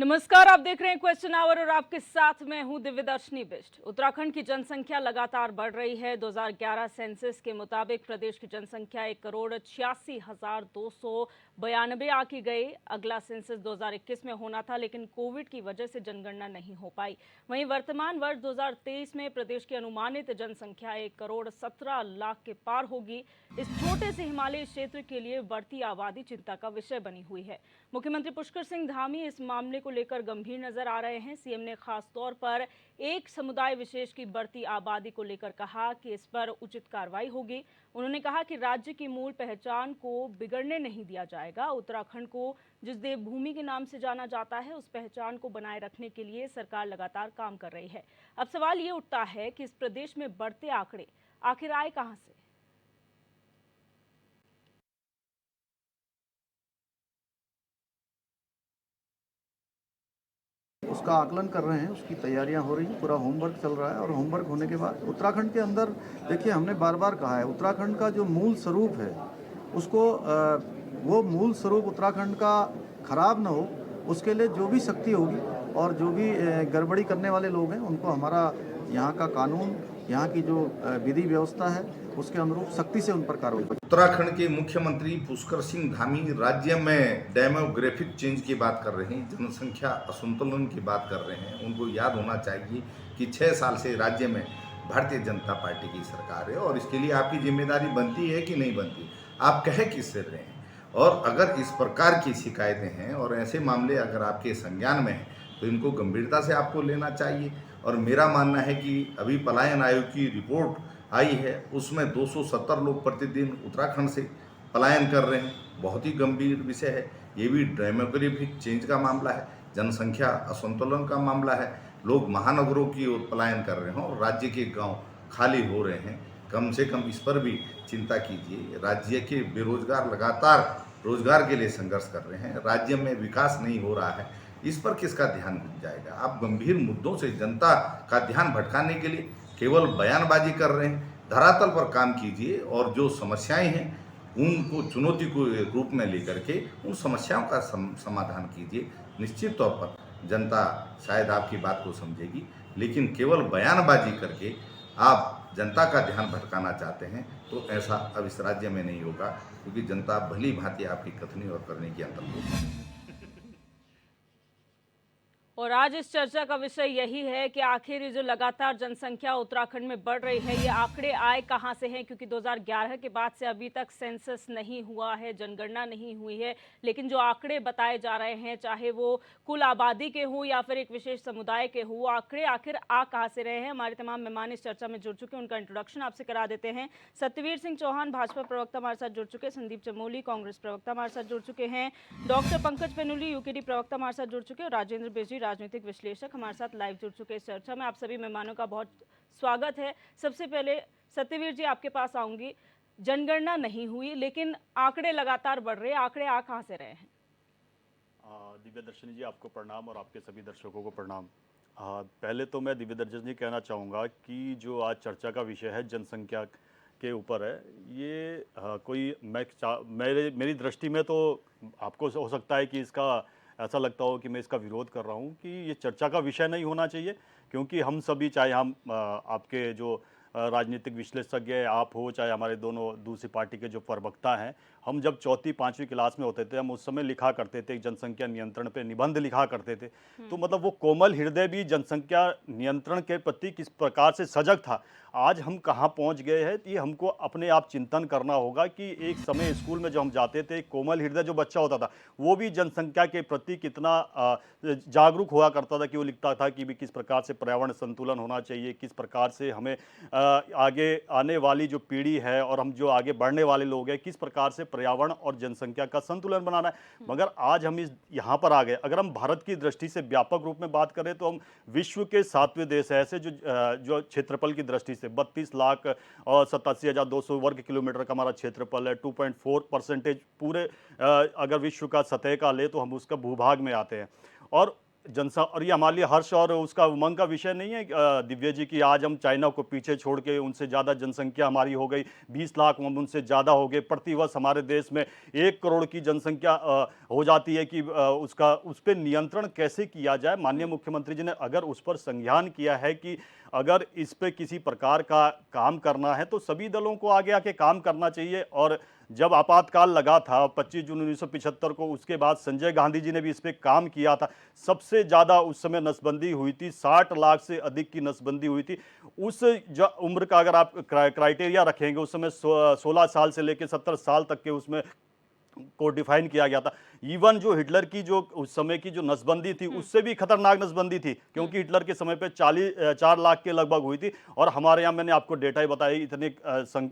नमस्कार, आप देख रहे हैं क्वेश्चन आवर और आपके साथ मैं हूं दिव्यदर्शनी बिष्ट। उत्तराखंड की जनसंख्या लगातार बढ़ रही है। 2011 सेंसस के मुताबिक प्रदेश की जनसंख्या 1,86,292 आंकी गई। अगला सेंसस 2021 में होना था, लेकिन कोविड की वजह से जनगणना नहीं हो पाई। वहीं वर्तमान वर्ष 2023 में प्रदेश की अनुमानित जनसंख्या 1,17,00,000 के पार होगी। इस छोटे से हिमालयी क्षेत्र के लिए बढ़ती आबादी चिंता का विषय बनी हुई है। मुख्यमंत्री पुष्कर सिंह धामी इस मामले को लेकर गंभीर नजर आ रहे हैं। सीएम ने खास तौर पर एक समुदाय विशेष की बढ़ती आबादी को लेकर कहा कि इस पर उचित कार्रवाई होगी। उन्होंने कहा कि राज्य की मूल पहचान को बिगड़ने नहीं दिया जाएगा। उत्तराखंड को जिस देवभूमि के नाम से जाना जाता है, उस पहचान को बनाए रखने के लिए सरकार लगातार काम कर रही है। अब सवाल ये उठता है कि इस प्रदेश में बढ़ते आंकड़े आखिर आए कहां से? उसका आकलन कर रहे हैं, उसकी तैयारियां हो रही हैं, पूरा होमवर्क चल रहा है। और होमवर्क होने के बाद उत्तराखंड के अंदर देखिए, हमने बार बार कहा है, उत्तराखंड का जो मूल स्वरूप है उसको वो मूल स्वरूप उत्तराखंड का खराब ना हो, उसके लिए जो भी शक्ति होगी और जो भी गड़बड़ी करने वाले लोग हैं उनको हमारा यहाँ का कानून, यहाँ की जो विधि व्यवस्था है उसके अनुरूप सख्ती से उन पर कार्रवाई। उत्तराखंड के मुख्यमंत्री पुष्कर सिंह धामी राज्य में डेमोग्राफिक चेंज की बात कर रहे हैं, जनसंख्या असंतुलन की बात कर रहे हैं। उनको याद होना चाहिए कि 6 साल से राज्य में भारतीय जनता पार्टी की सरकार है और इसके लिए आपकी जिम्मेदारी बनती है कि नहीं बनती। आप कह किससे रहे हैं? और अगर इस प्रकार की शिकायतें हैं और ऐसे मामले अगर आपके संज्ञान में हैं तो इनको गंभीरता से आपको लेना चाहिए। और मेरा मानना है कि अभी पलायन आयोग की रिपोर्ट आई है, उसमें 270 लोग प्रतिदिन उत्तराखंड से पलायन कर रहे हैं। बहुत ही गंभीर विषय है। ये भी डेमोग्राफिक चेंज का मामला है, जनसंख्या असंतुलन का मामला है। लोग महानगरों की ओर पलायन कर रहे हैं और राज्य के गांव खाली हो रहे हैं। कम से कम इस पर भी चिंता कीजिए। राज्य के बेरोजगार लगातार रोजगार के लिए संघर्ष कर रहे हैं, राज्य में विकास नहीं हो रहा है, इस पर किसका ध्यान जाएगा? आप गंभीर मुद्दों से जनता का ध्यान भटकाने के लिए केवल बयानबाजी कर रहे हैं। धरातल पर काम कीजिए और जो समस्याएं हैं उनको चुनौती को रूप में लेकर के उन समस्याओं का समाधान कीजिए। निश्चित तौर पर जनता शायद आपकी बात को समझेगी, लेकिन केवल बयानबाजी करके आप जनता का ध्यान भटकाना चाहते हैं तो ऐसा अब इस राज्य में नहीं होगा, क्योंकि जनता भली भांति आपकी कथनी और करने की अंतर होगी। और आज इस चर्चा का विषय यही है कि आखिर ये जो लगातार जनसंख्या उत्तराखंड में बढ़ रही है, ये आंकड़े आए कहां से हैं? क्योंकि 2011 के बाद से अभी तक सेंसस नहीं हुआ है, जनगणना नहीं हुई है, लेकिन जो आंकड़े बताए जा रहे हैं, चाहे वो कुल आबादी के हों या फिर एक विशेष समुदाय के हों, आंकड़े आखिर आ कहां से रहे हैं? हमारे तमाम मेहमान इस चर्चा में जुड़ चुके हैं, उनका इंट्रोडक्शन आपसे करा देते हैं। सत्यवीर सिंह चौहान भाजपा प्रवक्ता हमारे साथ जुड़ चुके हैं, संदीप चमोली कांग्रेस प्रवक्ता हमारे साथ जुड़ चुके हैं, डॉक्टर पंकज पेनुली यूकेडी प्रवक्ता हमारे साथ जुड़ चुके हैं और राजेंद्र बेजी राजनीतिक विश्लेषक हमारे साथ लाइव जुड़ चुके हैं इस चर्चा में। आप सभी मेहमानों का बहुत स्वागत है। सबसे पहले सत्यवीर जी, आपके पास आऊंगी। जनगणना नहीं हुई, लेकिन आंकड़े लगातार बढ़ रहे हैं, आंकड़े आ कहां से रहे हैं? दिव्यदर्शनी जी, आपको प्रणाम और आपके सभी दर्शकों को प्रणाम। पहले तो मैं दिव्यदर्शनी कहना चाहूँगा कि जो आज चर्चा का विषय है जनसंख्या के ऊपर है, ये कोई मेरी दृष्टि में तो आपको हो सकता है कि इसका ऐसा लगता हो कि मैं इसका विरोध कर रहा हूँ कि ये चर्चा का विषय नहीं होना चाहिए, क्योंकि हम सभी, चाहे हम आपके जो राजनीतिक विश्लेषज्ञ आप हो, चाहे हमारे दोनों दूसरी पार्टी के जो प्रवक्ता हैं, हम जब 4वीं-5वीं क्लास में होते थे, हम उस समय लिखा करते थे, जनसंख्या नियंत्रण पे निबंध लिखा करते थे। तो मतलब वो कोमल हृदय भी जनसंख्या नियंत्रण के प्रति किस प्रकार से सजग था, आज हम कहाँ पहुँच गए हैं, ये हमको अपने आप चिंतन करना होगा कि एक समय स्कूल में जब हम जाते थे, कोमल हृदय जो बच्चा होता था वो भी जनसंख्या के प्रति कितना जागरूक हुआ करता था कि वो लिखता था कि भी किस प्रकार से पर्यावरण संतुलन होना चाहिए, किस प्रकार से हमें आगे आने वाली जो पीढ़ी है और हम जो आगे बढ़ने वाले लोग हैं, किस प्रकार से पर्यावरण और जनसंख्या का संतुलन बनाना है। मगर आज हम इस यहाँ पर आ गए। अगर हम भारत की दृष्टि से व्यापक रूप में बात करें तो हम विश्व के 7वें देश है ऐसे जो क्षेत्रफल की दृष्टि से 32,87,200 वर्ग किलोमीटर का हमारा क्षेत्रफल है। 2.4% पूरे अगर विश्व का सतह का ले तो हम उसका भूभाग में आते हैं। और और ये हमारे लिए हर्ष और उसका उमंग का विषय नहीं है दिव्या जी की आज हम चाइना को पीछे छोड़ के उनसे ज़्यादा जनसंख्या हमारी हो गई, 20 लाख हम उनसे ज़्यादा हो गए, प्रतिवर्ष हमारे देश में 1 करोड़ की जनसंख्या हो जाती है कि उस पर नियंत्रण कैसे किया जाए। माननीय मुख्यमंत्री जी ने अगर उस पर संज्ञान किया है कि अगर इस पे किसी प्रकार का काम करना है तो सभी दलों को आगे आके काम करना चाहिए। और जब आपातकाल लगा था 25 जून 1975 को, उसके बाद संजय गांधी जी ने भी इस पे काम किया था। सबसे ज़्यादा उस समय नसबंदी हुई थी, 60 लाख से अधिक की नसबंदी हुई थी। उस उम्र का अगर आप क्राइटेरिया रखेंगे, उस समय 16 साल से लेकर 70 साल तक के उसमें को डिफाइन किया गया था। इवन जो हिटलर की जो उस समय की जो नसबंदी थी उससे भी खतरनाक नसबंदी थी, क्योंकि हिटलर के समय पे 4 लाख के लगभग हुई थी और हमारे यहाँ मैंने आपको डेटा ही बताया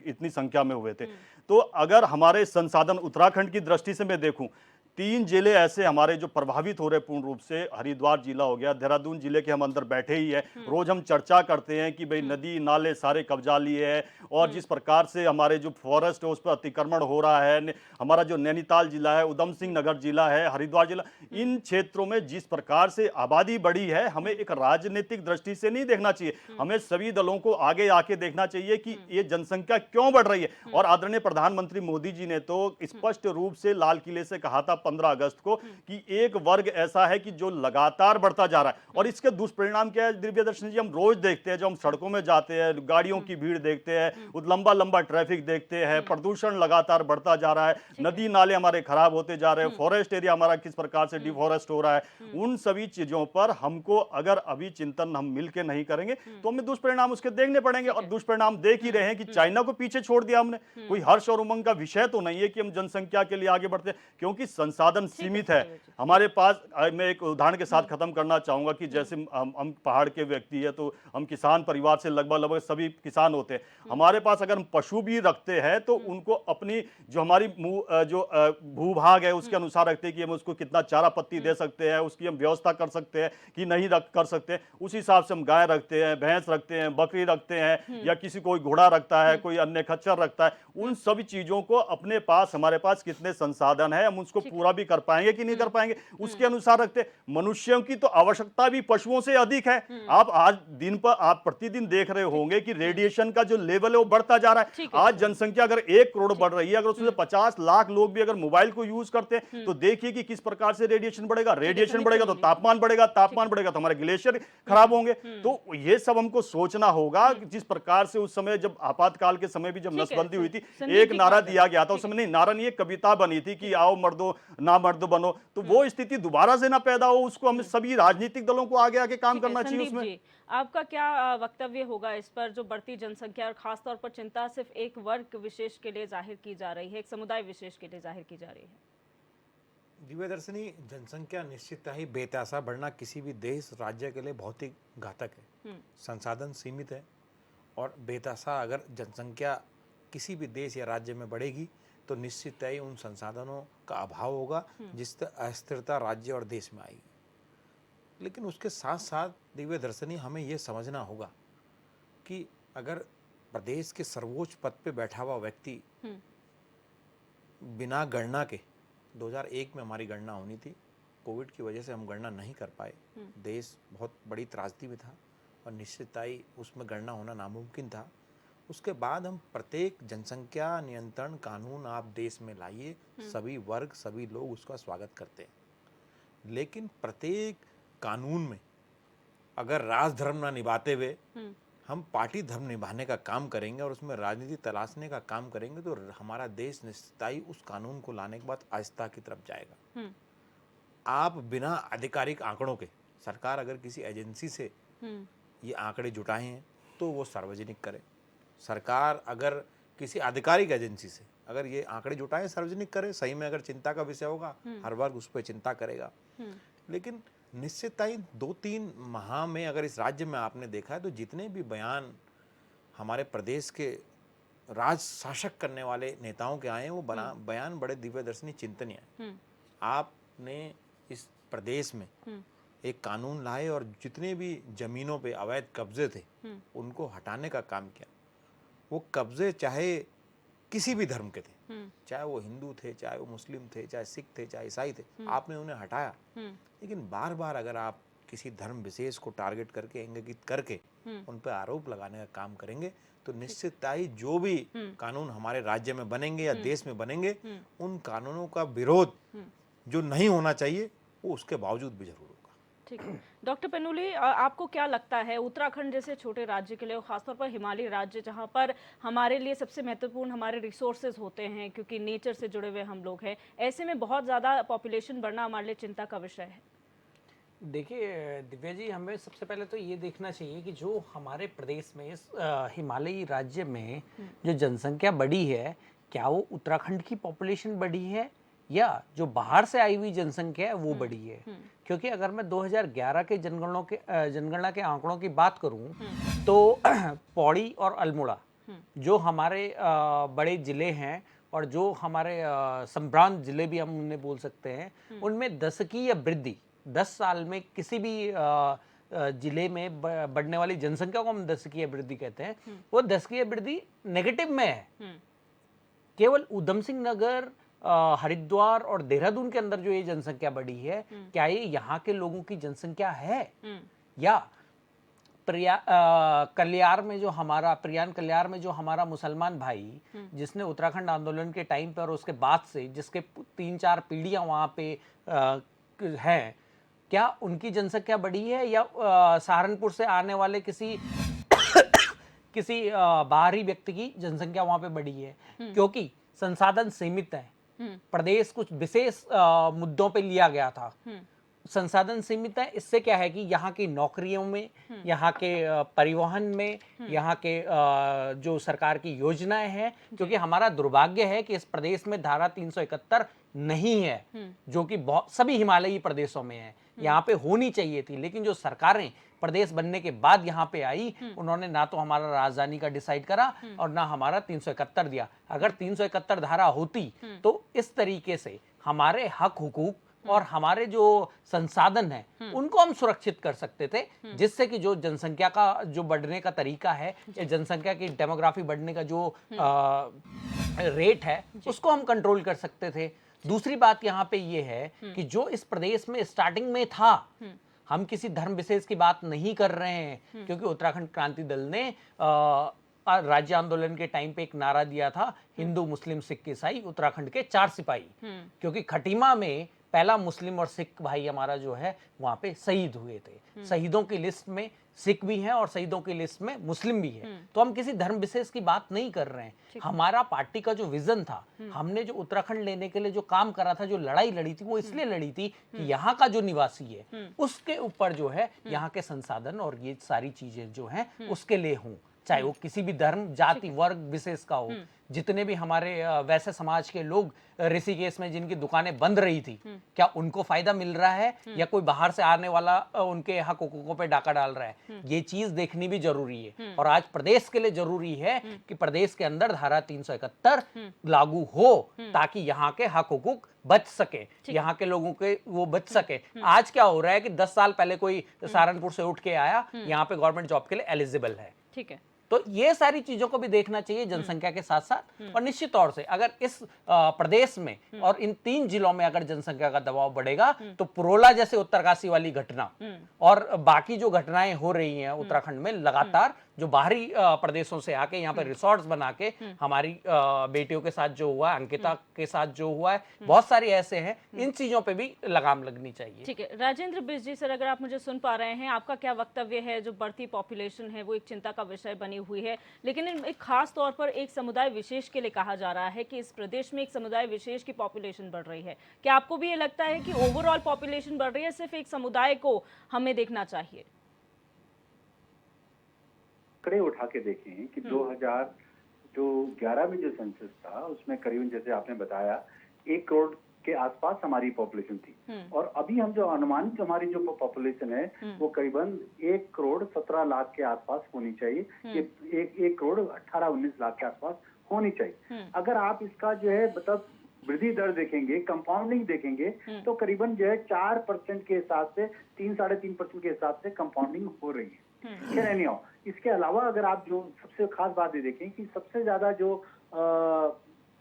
इतनी संख्या में हुए थे। तो अगर हमारे संसाधन उत्तराखंड की दृष्टि से मैं देखूं, 3 जिले ऐसे हमारे जो प्रभावित हो रहे पूर्ण रूप से, हरिद्वार जिला हो गया, देहरादून जिले के हम अंदर बैठे ही है, रोज हम चर्चा करते हैं कि भाई नदी नाले सारे कब्जा लिए हैं और जिस प्रकार से हमारे जो फॉरेस्ट है उस पर अतिक्रमण हो रहा है। हमारा जो नैनीताल जिला है, उधम सिंह नगर जिला है, हरिद्वार जिला, इन क्षेत्रों में जिस प्रकार से आबादी बढ़ी है, हमें एक राजनीतिक दृष्टि से नहीं देखना चाहिए, हमें सभी दलों को आगे आके देखना चाहिए कि ये जनसंख्या क्यों बढ़ रही है। और आदरणीय प्रधानमंत्री मोदी जी ने तो स्पष्ट रूप से लाल किले से कहा था 15 अगस्त को कि एक वर्ग ऐसा है कि जो लगातार बढ़ता जा रहा है। और इसके दुष्परिणाम क्या है दिव्य दर्शनी जी, हम रोज देखते हैं, जब हम सड़कों में जाते हैं, गाड़ियों की भीड़ देखते हैं, लंबा लंबा ट्रैफिक देखते हैं, प्रदूषण लगातार बढ़ता जा रहा है, नदी नाले हमारे खराब होते जा रहे हैं, फॉरेस्ट एरिया हमारा किस प्रकार से डिफॉरेस्ट हो रहा है। उन सभी चीजों पर हमको अगर अभी चिंतन हम मिलकर नहीं करेंगे तो हमें दुष्परिणाम उसके देखने पड़ेंगे। और दुष्परिणाम देख ही रहे हैं कि चाइना को पीछे छोड़ दिया हमने। कोई हर्ष और उमंग का विषय तो नहीं है कि हम जनसंख्या के लिए आगे बढ़ते हैं, क्योंकि संसाधन सीमित है हमारे पास। मैं एक उदाहरण के साथ खत्म करना चाहूंगा कि जैसे हम पहाड़ के व्यक्ति है तो हम किसान परिवार से लगभग सभी किसान होते हैं। हमारे पास अगर हम पशु भी रखते हैं तो उनको अपनी जो हमारी जो भूभाग है उसके अनुसार रखते हैं कि हम उसको कितना चारा पत्ती दे सकते हैं, उसकी हम व्यवस्था कर सकते हैं कि नहीं कर सकते। उस हिसाब से हम गाय रखते हैं, भैंस रखते हैं, बकरी रखते हैं, या किसी कोई घोड़ा रखता है, कोई अन्य खच्चर रखता है। उन सभी चीजों को अपने पास, हमारे पास कितने संसाधन है, हम उसको पूरा भी कर पाएंगे कि नहीं कर पाएंगे, उसके अनुसार रखते। मनुष्यों की तो आवश्यकता भी पशुओं से अधिक है। आप आज दिन पर आप प्रतिदिन देख रहे होंगे कि रेडिएशन का जो लेवल है वो बढ़ता जा रहा है। आज जनसंख्या अगर 1 करोड़ बढ़ रही है, अगर उसमें 50 लाख लोग भी अगर मोबाइल को यूज करते हैं तो देखिए कि किस प्रकार से रेडिएशन बढ़ेगा। रेडिएशन बढ़ेगा तो तापमान बढ़ेगा, तापमान बढ़ेगा तो हमारे ग्लेशियर खराब होंगे। तो ये सब हमको सोचना होगा कि जिस प्रकार से उस समय जब आपातकाल के समय भी जब नसबंदी हुई थी, एक नारा दिया गया था, उस समय नहीं नारा नहीं, एक कविता बनी थी कि आओ मर्दो ना मर्द बनो। तो वो स्थिति दोबारा से ना पैदा हो, उसको हमें सभी राजनीतिक दलों को आगे आके काम करना चाहिए। उसमें आपका क्या वक्तव्य होगा इस पर, जो बढ़ती जनसंख्या और खासतौर पर चिंता सिर्फ एक वर्ग विशेष के लिए जाहिर की जा रही है, एक समुदाय विशेष के लिए जाहिर की जा रही है? दिव्य दर्शनी, जनसंख्या निश्चितता ही बेतहाशा बढ़ना किसी भी देश राज्य के लिए बहुत ही घातक है। संसाधन सीमित है और बेतहाशा अगर जनसंख्या किसी भी देश या राज्य में बढ़ेगी तो निश्चित ही उन संसाधनों का अभाव होगा, जिससे अस्थिरता राज्य और देश में आएगी। लेकिन उसके साथ साथ दिव्य दर्शनी, हमें यह समझना होगा कि अगर प्रदेश के सर्वोच्च पद पे बैठा हुआ व्यक्ति बिना गणना के, 2001 में हमारी गणना होनी थी, कोविड की वजह से हम गणना नहीं कर पाए, देश बहुत बड़ी त्रासदी में था और निश्चितता ही उसमें गणना होना नामुमकिन था। उसके बाद हम प्रत्येक जनसंख्या नियंत्रण कानून आप देश में लाइए, सभी वर्ग सभी लोग उसका स्वागत करते हैं। लेकिन प्रत्येक कानून में अगर राजधर्म ना निभाते हुए हम पार्टी धर्म निभाने का काम करेंगे और उसमें राजनीति तलाशने का काम करेंगे तो हमारा देश निश्चित ही उस कानून को लाने के बाद आस्था की तरफ जाएगा। आप बिना आधिकारिक आंकड़ों के, सरकार अगर किसी एजेंसी से ये आंकड़े जुटाए हैं तो वो सार्वजनिक करे। सरकार अगर किसी आधिकारिक एजेंसी से अगर ये आंकड़े जुटाए, सार्वजनिक करे, सही में अगर चिंता का विषय होगा हर वर्ग उस पर चिंता करेगा। लेकिन निश्चित ही 2-3 माह में अगर इस राज्य में आपने देखा है तो जितने भी बयान हमारे प्रदेश के राज शासक करने वाले नेताओं के आए हैं वो बयान बड़े दिव्य दर्शनी चिंतनीय है। आपने इस प्रदेश में एक कानून लाए और जितने भी जमीनों पे अवैध कब्जे थे उनको हटाने का काम किया। वो कब्जे चाहे किसी भी धर्म के थे, चाहे वो हिंदू थे, चाहे वो मुस्लिम थे, चाहे सिख थे, चाहे ईसाई थे, आपने उन्हें हटाया। लेकिन बार बार अगर आप किसी धर्म विशेष को टारगेट करके, इंगित करके उन पर आरोप लगाने का काम करेंगे तो निश्चित ही जो भी कानून हमारे राज्य में बनेंगे या देश में बनेंगे, उन कानूनों का विरोध जो नहीं होना चाहिए वो उसके बावजूद भी जरूर होगा। ठीक है डॉक्टर पेनुली, आपको क्या लगता है उत्तराखंड जैसे छोटे राज्य के लिए और खासतौर पर हिमालयी राज्य जहां पर हमारे लिए सबसे महत्वपूर्ण हमारे रिसोर्सेज होते हैं क्योंकि नेचर से जुड़े हुए हम लोग हैं, ऐसे में बहुत ज़्यादा पॉपुलेशन बढ़ना हमारे लिए चिंता का विषय है? देखिए दिव्या जी, हमें सबसे पहले तो ये देखना चाहिए कि जो हमारे प्रदेश में इस हिमालयी राज्य में जो जनसंख्या बढ़ी है, क्या वो उत्तराखंड की पॉपुलेशन बढ़ी है या जो बाहर से आई हुई जनसंख्या है वो बढ़ी है? क्योंकि अगर मैं 2011 के जनगणना के आंकड़ों की बात करूं तो पौड़ी और अल्मोड़ा जो हमारे बड़े ज़िले हैं और जो हमारे संभ्रांत ज़िले भी हम उन्हें बोल सकते हैं, उनमें दशकीय वृद्धि 10 साल में किसी भी जिले में बढ़ने वाली जनसंख्या को हम दशकीय वृद्धि कहते हैं, वो दशकीय वृद्धि नेगेटिव में है। केवल उधम सिंह नगर, हरिद्वार और देहरादून के अंदर जो ये जनसंख्या बढ़ी है, क्या ये यहाँ के लोगों की जनसंख्या है? या कल्याण में जो हमारा मुसलमान भाई जिसने उत्तराखंड आंदोलन के टाइम पर और उसके बाद से जिसके 3-4 पीढ़ियां वहां पे हैं, क्या उनकी जनसंख्या बढ़ी है या सहारनपुर से आने वाले किसी बाहरी व्यक्ति की जनसंख्या वहां पे बढ़ी है? क्योंकि संसाधन सीमित है, प्रदेश कुछ विशेष मुद्दों पे लिया गया था, संसाधन सीमित है। इससे क्या है कि यहाँ की नौकरियों में, यहाँ के परिवहन में, यहाँ के जो सरकार की योजनाएं हैं, क्योंकि हमारा दुर्भाग्य है कि इस प्रदेश में धारा 371 नहीं है जो कि बहुत सभी हिमालयी प्रदेशों में है। यहाँ पे होनी चाहिए थी, लेकिन जो सरकारें प्रदेश बनने के बाद यहाँ पे आई, उन्होंने ना तो हमारा राजधानी का डिसाइड करा और ना हमारा 371 दिया। अगर 371 धारा होती तो इस तरीके से हमारे हक हुकूक और हमारे जो संसाधन हैं उनको हम सुरक्षित कर सकते थे, जिससे कि जो जनसंख्या का जो बढ़ने का तरीका है या जनसंख्या की डेमोग्राफी बढ़ने का जो रेट है उसको हम कंट्रोल कर सकते थे। दूसरी बात यहाँ पे ये है कि जो इस प्रदेश में स्टार्टिंग में था, हम किसी धर्म विशेष की बात नहीं कर रहे हैं, क्योंकि उत्तराखंड क्रांति दल ने राज्य आंदोलन के टाइम पे एक नारा दिया था, हिंदू मुस्लिम सिख ईसाई उत्तराखंड के 4 सिपाही, क्योंकि खटीमा में पहला मुस्लिम और सिख भाई हमारा जो है वहां पे शहीद हुए थे। शहीदों की लिस्ट में सिख भी हैं और शहीदों की लिस्ट में मुस्लिम भी है। तो हम किसी धर्म विशेष की बात नहीं कर रहे हैं। हमारा पार्टी का जो विजन था, हमने जो उत्तराखंड लेने के लिए जो काम करा था, जो लड़ाई लड़ी थी, वो इसलिए लड़ी थी कि यहाँ का जो निवासी है उसके ऊपर जो है यहाँ के संसाधन और ये सारी चीजें जो हैं उसके लिए हों, चाहे वो किसी भी धर्म जाति वर्ग विशेष का हो। जितने भी हमारे वैसे समाज के लोग ऋषिकेश में जिनकी दुकानें बंद रही थी, क्या उनको फायदा मिल रहा है या कोई बाहर से आने वाला उनके हक हुकूकों पे डाका डाल रहा है? ये चीज देखनी भी जरूरी है। और आज प्रदेश के लिए जरूरी है कि प्रदेश के अंदर धारा 371 लागू हो ताकि यहाँ के हक हुकूक बच सके, यहाँ के लोगों के वो बच सके। आज क्या हो रहा है कि 10 साल पहले कोई सहारनपुर से उठ के आया, यहाँ पे गवर्नमेंट जॉब के लिए एलिजिबल है। ठीक है, तो ये सारी चीजों को भी देखना चाहिए जनसंख्या के साथ साथ। और निश्चित तौर से अगर इस प्रदेश में और इन 3 जिलों में अगर जनसंख्या का दबाव बढ़ेगा तो पुरोला जैसे उत्तरकाशी वाली घटना और बाकी जो घटनाएं हो रही हैं उत्तराखंड में लगातार, जो बाहरी प्रदेशों से आके यहाँ पे रिसोर्ट्स बना के हमारी बेटियों के साथ जो हुआ, अंकिता के साथ जो हुआ है, बहुत सारे ऐसे हैं, इन चीजों पे भी लगाम लगनी चाहिए। ठीक है, राजेंद्र बिष्ट जी सर, अगर आप मुझे सुन पा रहे हैं, आपका क्या वक्तव्य है? जो बढ़ती पॉपुलेशन है वो एक चिंता का विषय बनी हुई है, लेकिन एक खास तौर पर एक समुदाय विशेष के लिए कहा जा रहा है कि इस प्रदेश में एक समुदाय विशेष की पॉपुलेशन बढ़ रही है। क्या आपको भी ये लगता है कि ओवरऑल पॉपुलेशन बढ़ रही है, सिर्फ एक समुदाय को हमें देखना चाहिए? आंकड़े उठा के देखें कि 2011 में जो सेंसस था उसमें करीबन, जैसे आपने बताया, 1 करोड़ के आसपास हमारी पॉपुलेशन थी, और अभी हम जो अनुमानित हमारी जो पॉपुलेशन है वो करीबन 1 करोड़ 17 लाख के आसपास होनी चाहिए। ये 1 करोड़ 18-19 लाख के आसपास होनी चाहिए। अगर आप इसका जो है मतलब वृद्धि दर देखेंगे, कंपाउंडिंग देखेंगे, तो करीबन जो है 4% के हिसाब से 3-3.5% के हिसाब से कंपाउंडिंग हो रही है। खैर नहीं हो। इसके अलावा अगर आप जो सबसे खास बात ये देखें कि सबसे ज्यादा जो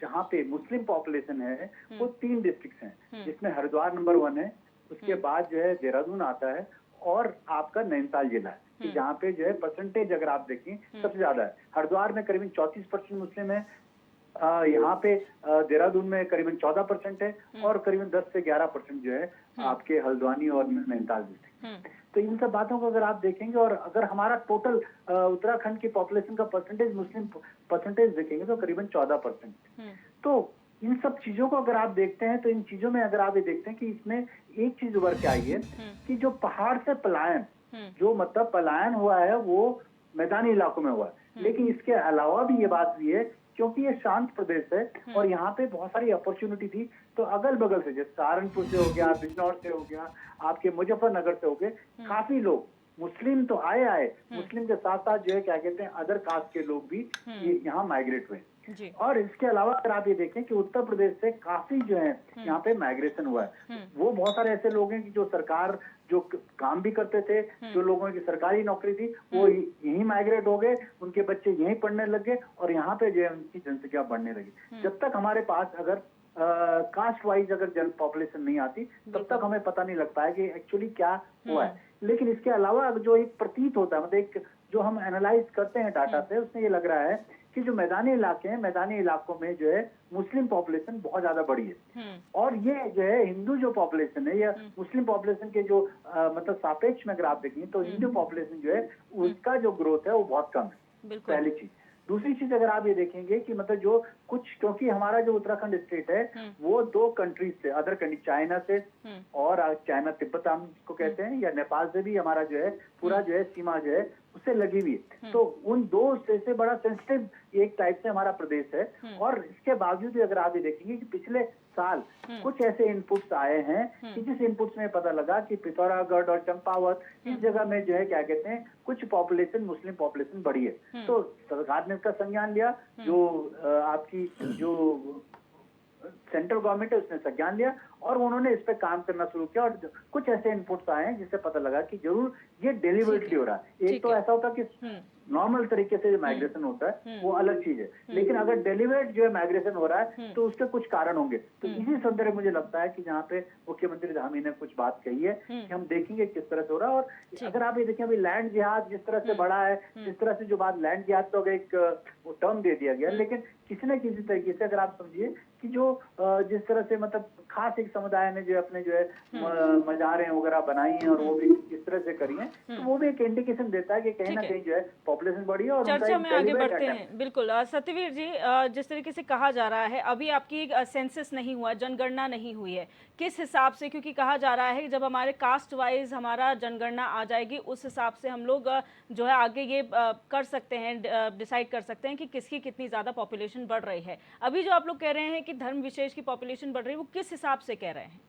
जहाँ पे मुस्लिम पॉपुलेशन है वो 3 डिस्ट्रिक्ट हैं, जिसमें हरिद्वार नंबर 1 है, उसके बाद जो है देहरादून आता है और आपका नैनीताल जिला है, कि जहाँ पे जो है परसेंटेज अगर आप देखें सबसे ज्यादा है। हरिद्वार में करीबन 34% मुस्लिम है, यहाँ पे देहरादून में करीबन 14% है, और करीबन 10 से 11% जो है आपके हल्द्वानी और नैनीताल डिस्ट्रिक्ट। तो इन सब बातों को अगर आप देखेंगे, और अगर हमारा टोटल उत्तराखंड की पॉपुलेशन का परसेंटेज, मुस्लिम परसेंटेज देखेंगे तो करीबन 14%। तो इन सब चीजों को अगर आप देखते हैं, तो इन चीजों में अगर आप ये देखते हैं कि इसमें एक चीज उभर के आई है कि जो पहाड़ से पलायन, जो मतलब पलायन हुआ है वो मैदानी इलाकों में हुआ है, लेकिन इसके अलावा भी ये बात भी है क्योंकि ये शांत प्रदेश है और यहाँ पे बहुत सारी अपॉर्चुनिटी थी, तो अगल बगल से, जैसे सहारनपुर से हो गया, बिजनौर से हो गया, आपके मुजफ्फरनगर से हो गए, काफी लोग मुस्लिम तो आए, मुस्लिम के साथ साथ जो है क्या कहते हैं अदर कास्ट के लोग भी यहाँ माइग्रेट हुए। और इसके अलावा अगर आप ये देखें कि उत्तर प्रदेश से काफी जो है यहाँ पे माइग्रेशन हुआ है, वो बहुत सारे ऐसे लोग हैं कि जो सरकार जो काम भी करते थे, जो लोगों की सरकारी नौकरी थी, वो यहीं माइग्रेट हो गए, उनके बच्चे यहीं पढ़ने लग गए और यहाँ पे जो है उनकी जनसंख्या बढ़ने लगी। जब तक हमारे पास अगर कास्ट वाइज अगर जन पॉपुलेशन नहीं आती, तब तक हमें पता नहीं लग पाया कि एक्चुअली क्या हुआ है। लेकिन इसके अलावा जो एक प्रतीत होता है, मतलब एक जो हम एनालाइज करते हैं डाटा से, उसमें ये लग रहा है कि जो मैदानी इलाके हैं, मैदानी इलाकों में जो है मुस्लिम पॉपुलेशन बहुत ज्यादा बड़ी है, और ये जो है हिंदू जो पॉपुलेशन है या मुस्लिम पॉपुलेशन के जो मतलब सापेक्ष में अगर आप देखेंगे तो हिंदू पॉपुलेशन जो है उसका जो ग्रोथ है वो बहुत कम है, पहली चीज। दूसरी चीज अगर आप ये देखेंगे कि मतलब जो कुछ, क्योंकि हमारा जो उत्तराखंड स्टेट है वो 2 कंट्रीज से, अदर कंट्री, चाइना से और चाइना तिब्बत हम इसको कहते हैं, या नेपाल से भी हमारा जो है पूरा जो है सीमा जो है उससे लगी हुई है। तो उन 2 से बड़ा सेंसिटिव एक टाइप से हमारा प्रदेश है, और इसके बावजूद भी अगर आप ये देखेंगे कि पिछले साल कुछ ऐसे इनपुट्स आए हैं कि जिस इनपुट्स में पता लगा कि पिथौरागढ़ और चंपावत इस जगह में जो है क्या कहते हैं कुछ पॉपुलेशन, मुस्लिम पॉपुलेशन बढ़ी है। तो सरकार ने इसका संज्ञान लिया, जो आपकी जो सेंट्रल गवर्नमेंट है उसने संज्ञान लिया और उन्होंने इस पे काम करना शुरू किया, और कुछ ऐसे इनपुट्स आए हैं जिससे पता लगा कि जरूर ये डेलिबरेटली हो रहा है। एक तो ऐसा होता है कि नॉर्मल तरीके से जो माइग्रेशन होता है वो अलग चीज है, लेकिन अगर डेलिबरेट जो है माइग्रेशन हो रहा है तो उसके कुछ कारण होंगे। तो इसी संदर्भ में मुझे लगता है कि जहाँ पे मुख्यमंत्री धामी ने कुछ बात कही है कि हम देखेंगे किस तरह से हो रहा है। और अगर आप ये देखें अभी लैंड जिहाद जिस तरह से बढ़ा है, जिस तरह से जो बात लैंड जिहाद तो एक टर्म दे दिया गया, लेकिन किसी न किसी तरीके से अगर आप समझिए कि जो जिस तरह से मतलब खास एक समुदाय ने जो अपने जो है मज़ारें वगैरह बनाई हैं और वो भी इस तरह से करी हैं, तो वो भी एक इंडिकेशन देता है कि कहीं ना कहीं जो है पॉपुलेशन बढ़ी है। और चर्चा में आगे बढ़ते हैं। बिल्कुल सत्यवीर जी, जिस तरीके से कहा जा रहा है अभी आपकी सेंसस नहीं हुआ, जनगणना नहीं हुई है, किस हिसाब से, क्योंकि कहा जा रहा है कि जब हमारे कास्ट वाइज हमारा जनगणना आ जाएगी उस हिसाब से हम लोग जो है आगे ये कर सकते हैं, डिसाइड कर सकते हैं कि किसकी कितनी ज़्यादा पॉपुलेशन बढ़ रही है। अभी जो आप लोग कह रहे हैं कि धर्म विशेष की पॉपुलेशन बढ़ रही है, वो किस हिसाब से कह रहे हैं?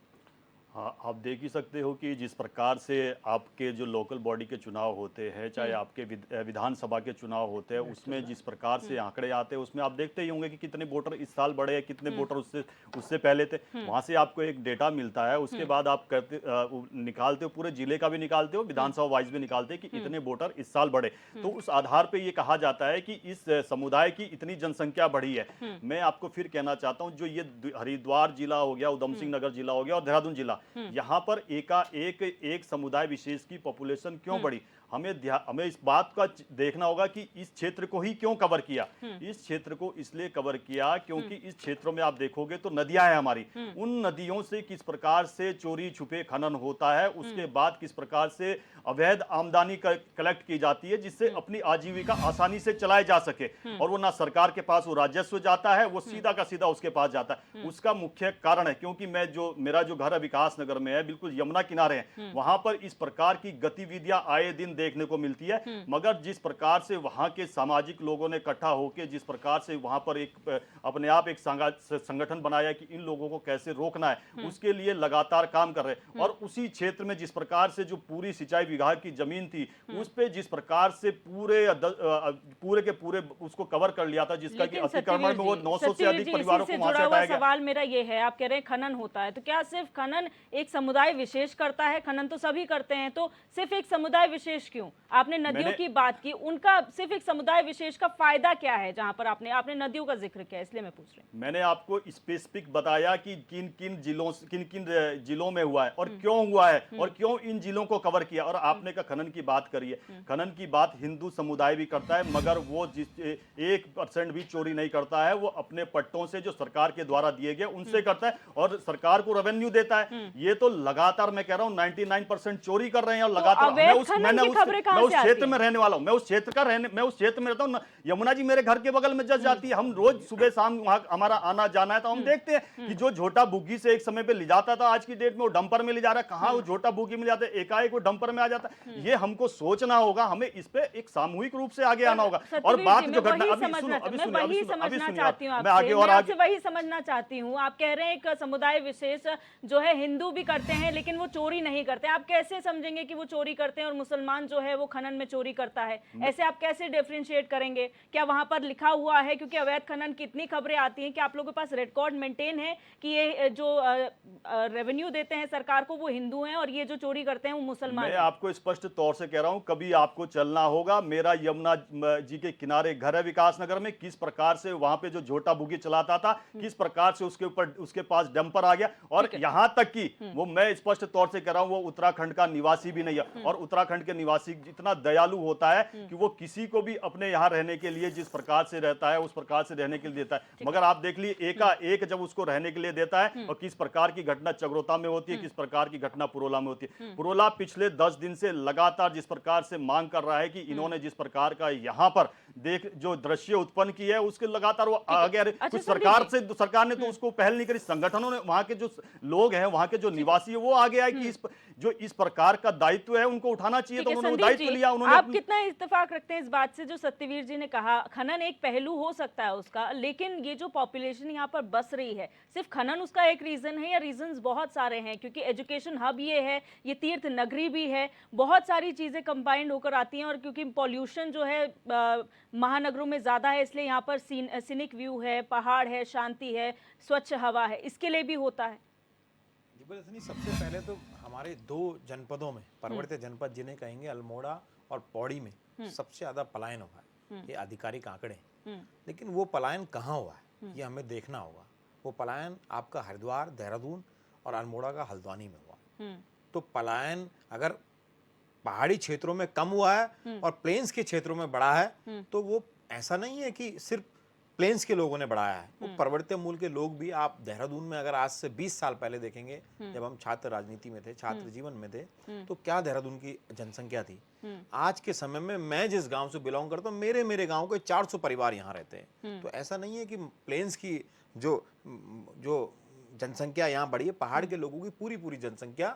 हाँ, आप देख ही सकते हो कि जिस प्रकार से आपके जो लोकल बॉडी के चुनाव होते हैं, चाहे आपके विधानसभा के चुनाव होते हैं, उसमें जिस प्रकार से आंकड़े आते हैं उसमें आप देखते ही होंगे कि कितने वोटर इस साल बढ़े हैं, कितने वोटर उससे पहले थे। वहाँ से आपको एक डेटा मिलता है, उसके बाद आप निकालते हो, पूरे जिले का भी निकालते हो, विधानसभा वाइज भी निकालते हैं कि इतने वोटर इस साल बढ़े। तो उस आधार पर ये कहा जाता है कि इस समुदाय की इतनी जनसंख्या बढ़ी है। मैं आपको फिर कहना चाहता हूँ, जो ये हरिद्वार जिला हो गया, उधम सिंह नगर जिला हो गया और देहरादून जिला, यहाँ पर एक समुदाय विशेष की पॉपुलेशन क्यों बढ़ी, हमें इस बात का देखना होगा कि इस क्षेत्र को ही क्यों कवर किया। इस क्षेत्र को इसलिए कवर किया क्योंकि इस क्षेत्रों में आप देखोगे तो नदियां हैं हमारी, उन नदियों से किस प्रकार से चोरी छुपे खनन होता है, उसके बाद किस प्रकार से अवैध आमदनी कलेक्ट की जाती है, जिससे अपनी आजीविका आसानी से चलाए जा सके। और वो ना सरकार के पास वो राजस्व जाता है, वो सीधा का सीधा उसके पास जाता है। उसका मुख्य कारण है क्योंकि मेरा जो घर है विकास नगर में है, बिल्कुल यमुना किनारे है, वहां पर इस प्रकार की गतिविधियां आए दिन देखने को मिलती है। मगर जिस प्रकार से वहां के सामाजिक लोगों ने इकट्ठा होकर जिस प्रकार से वहां पर एक अपने आप एक संगठन बनाया कि इन लोगों को कैसे रोकना है, उसके लिए लगातार काम कर रहे हैं। और उसी क्षेत्र में जिस प्रकार से जो पूरी सिंचाई विभाग की जमीन थी, उस पे जिस प्रकार से पूरे के पूरे उसको कवर कर लिया था, जिसका कि अतिक्रमण में वो 900 से अधिक परिवारों को वहां से हटाया गया। सवाल मेरा ये है, आप कह रहे हैं खनन होता है, तो क्या सिर्फ खनन एक समुदाय विशेष करता है? खनन तो सभी करते हैं, तो सिर्फ एक समुदाय विशेष विशेष क्यों? आपने नदियों की बात की, उनका सिर्फ एक समुदाय विशेष का फायदा क्या है? जहां पर आपने नदियों का जिक्र किया, इसलिए मैं पूछ रही हूँ। मैंने आपको स्पेसिफिक बताया कि किन किन जिलों में हुआ है और क्यों हुआ है और क्यों इन जिलों को कवर किया। और आपने का खनन की बात करी है, खनन की बात हिंदू समुदाय भी करता है, मगर वो जिस 1% भी चोरी नहीं करता है, वो अपने पट्टों से जो सरकार के द्वारा दिए गए उनसे करता है और सरकार को रेवेन्यू देता है। ये तो लगातार मैं कह रहा हूं 99% चोरी कर रहे हैं और लगातार मैं उस क्षेत्र में रहने वाला हूं, मैं उस क्षेत्र में रहता हूं। यमुना जी मेरे घर के बगल में जस जाती है, हम रोज सुबह शाम वहां हमारा आना जाना है, तो हम देखते हैं कि जो झोटा बुग्गी से एक समय पे ले जाता था, आज की डेट में वो डंपर में ले जा रहा है। कहां वो झोटा बुग्गी में जाता है, एकाएक वो डंपर में आ जाता है। ये हमको सोचना होगा, हमें इस पे एक सामूहिक रूप से आगे आना होगा। और बात जो घटना वही समझना चाहती हूँ। आप कह रहे हैं एक समुदाय विशेष जो है हिंदू भी करते हैं लेकिन वो चोरी नहीं करते। आप कैसे समझेंगे कि वो चोरी करते हैं और मुसलमान जो है वो खनन में चोरी करता है? ऐसे आप कैसे डिफरेंशिएट करेंगे? क्या वहां पर लिखा हुआ है? क्योंकि अवैध खनन की इतनी खबरें आती हैं कि आप लोगों के पास रिकॉर्ड मेंटेन है कि ये जो रेवेन्यू देते हैं सरकार को वो हिंदू हैं और ये जो चोरी करते हैं वो मुसलमान मैं हैं। आपको स्पष्ट तौर से कह रहा हूं, कभी आपको चलना होगा। मेरा यमुना जी के किनारे घर है विकासनगर में, किस प्रकार से वहां पे जो झोटा बुगी चलाता था, किस प्रकार से उसके ऊपर उसके पास डंपर आ गया। और यहां तक कि वो मैं स्पष्ट तौर से कह रहा हूं, वो उत्तराखंड का निवासी भी नहीं है। और उत्तराखंड के निवासी इतना दयालु होता है कि वो किसी को भी अपने यहां रहने के लिए जिस प्रकार से रहता है उस प्रकार से रहने के लिए देता है। मगर आप देख लीजिए एकाएक जब उसको रहने के लिए देता है और किस प्रकार की घटना चगरोता में होती है, किस प्रकार की घटना पुरोला में होती है। पुरोला पिछले 10 दिन से लगातार जिस प्रकार से मांग कर रहा है कि इन्होंने जिस प्रकार का यहां पर देख जो दृश्य उत्पन्न की है उसके लगातार वो आगे कुछ सरकार ने तो उसको पहल नहीं करी। संगठनों ने, वहां के जो लोग हैं, वहां के जो निवासी है वो आगे आए कि इस प्रकार का दायित्व है उनको उठाना चाहिए, तो उन्होंने दायित्व लिया। आप कितना इत्तेफाक रखते हैं इस बात से जो सत्यवीर जी ने कहा? खनन एक पहलू हो सकता है उसका, लेकिन ये जो पॉपुलेशन यहाँ पर बस रही है, सिर्फ खनन उसका एक रीजन है या रीजंस बहुत सारे हैं? क्योंकि एजुकेशन हब ये है, ये तीर्थ नगरी भी है, बहुत सारी चीजें कंबाइंड होकर आती हैं। और क्योंकि पॉल्यूशन जो है महानगरों में ज्यादा है, इसलिए यहाँ पर सीनिक व्यू है, पहाड़ है, शांति है, स्वच्छ हवा है, इसके लिए भी होता है। सबसे पहले तो हमारे 2 जनपदों में, पर्वतीय जनपद जिन्हें कहेंगे, अल्मोड़ा और पौड़ी में सबसे ज्यादा पलायन हुआ है। ये आधिकारिक आंकड़े हैं। लेकिन वो पलायन कहाँ हुआ है ये हमें देखना होगा। वो पलायन आपका हरिद्वार, देहरादून और अल्मोड़ा का हल्द्वानी में हुआ है। तो पलायन अगर पहाड़ी क्षेत्रों में कम हुआ है और प्लेन्स के क्षेत्रों में बढ़ा है, तो वो ऐसा नहीं है कि सिर्फ प्लेन्स के लोगों ने बढ़ाया है, वो पर्वतीय मूल के लोग भी। आप देहरादून में अगर आज से 20 साल पहले देखेंगे, जब हम छात्र राजनीति में थे, छात्र जीवन में थे, तो क्या देहरादून की जनसंख्या थी? आज के समय में मैं जिस गांव से बिलोंग करता हूँ, मेरे गांव के 400 परिवार यहाँ रहते हैं। तो ऐसा नहीं है कि प्लेन्स की जो जनसंख्या यहाँ बढ़ी है, पहाड़ के लोगों की पूरी जनसंख्या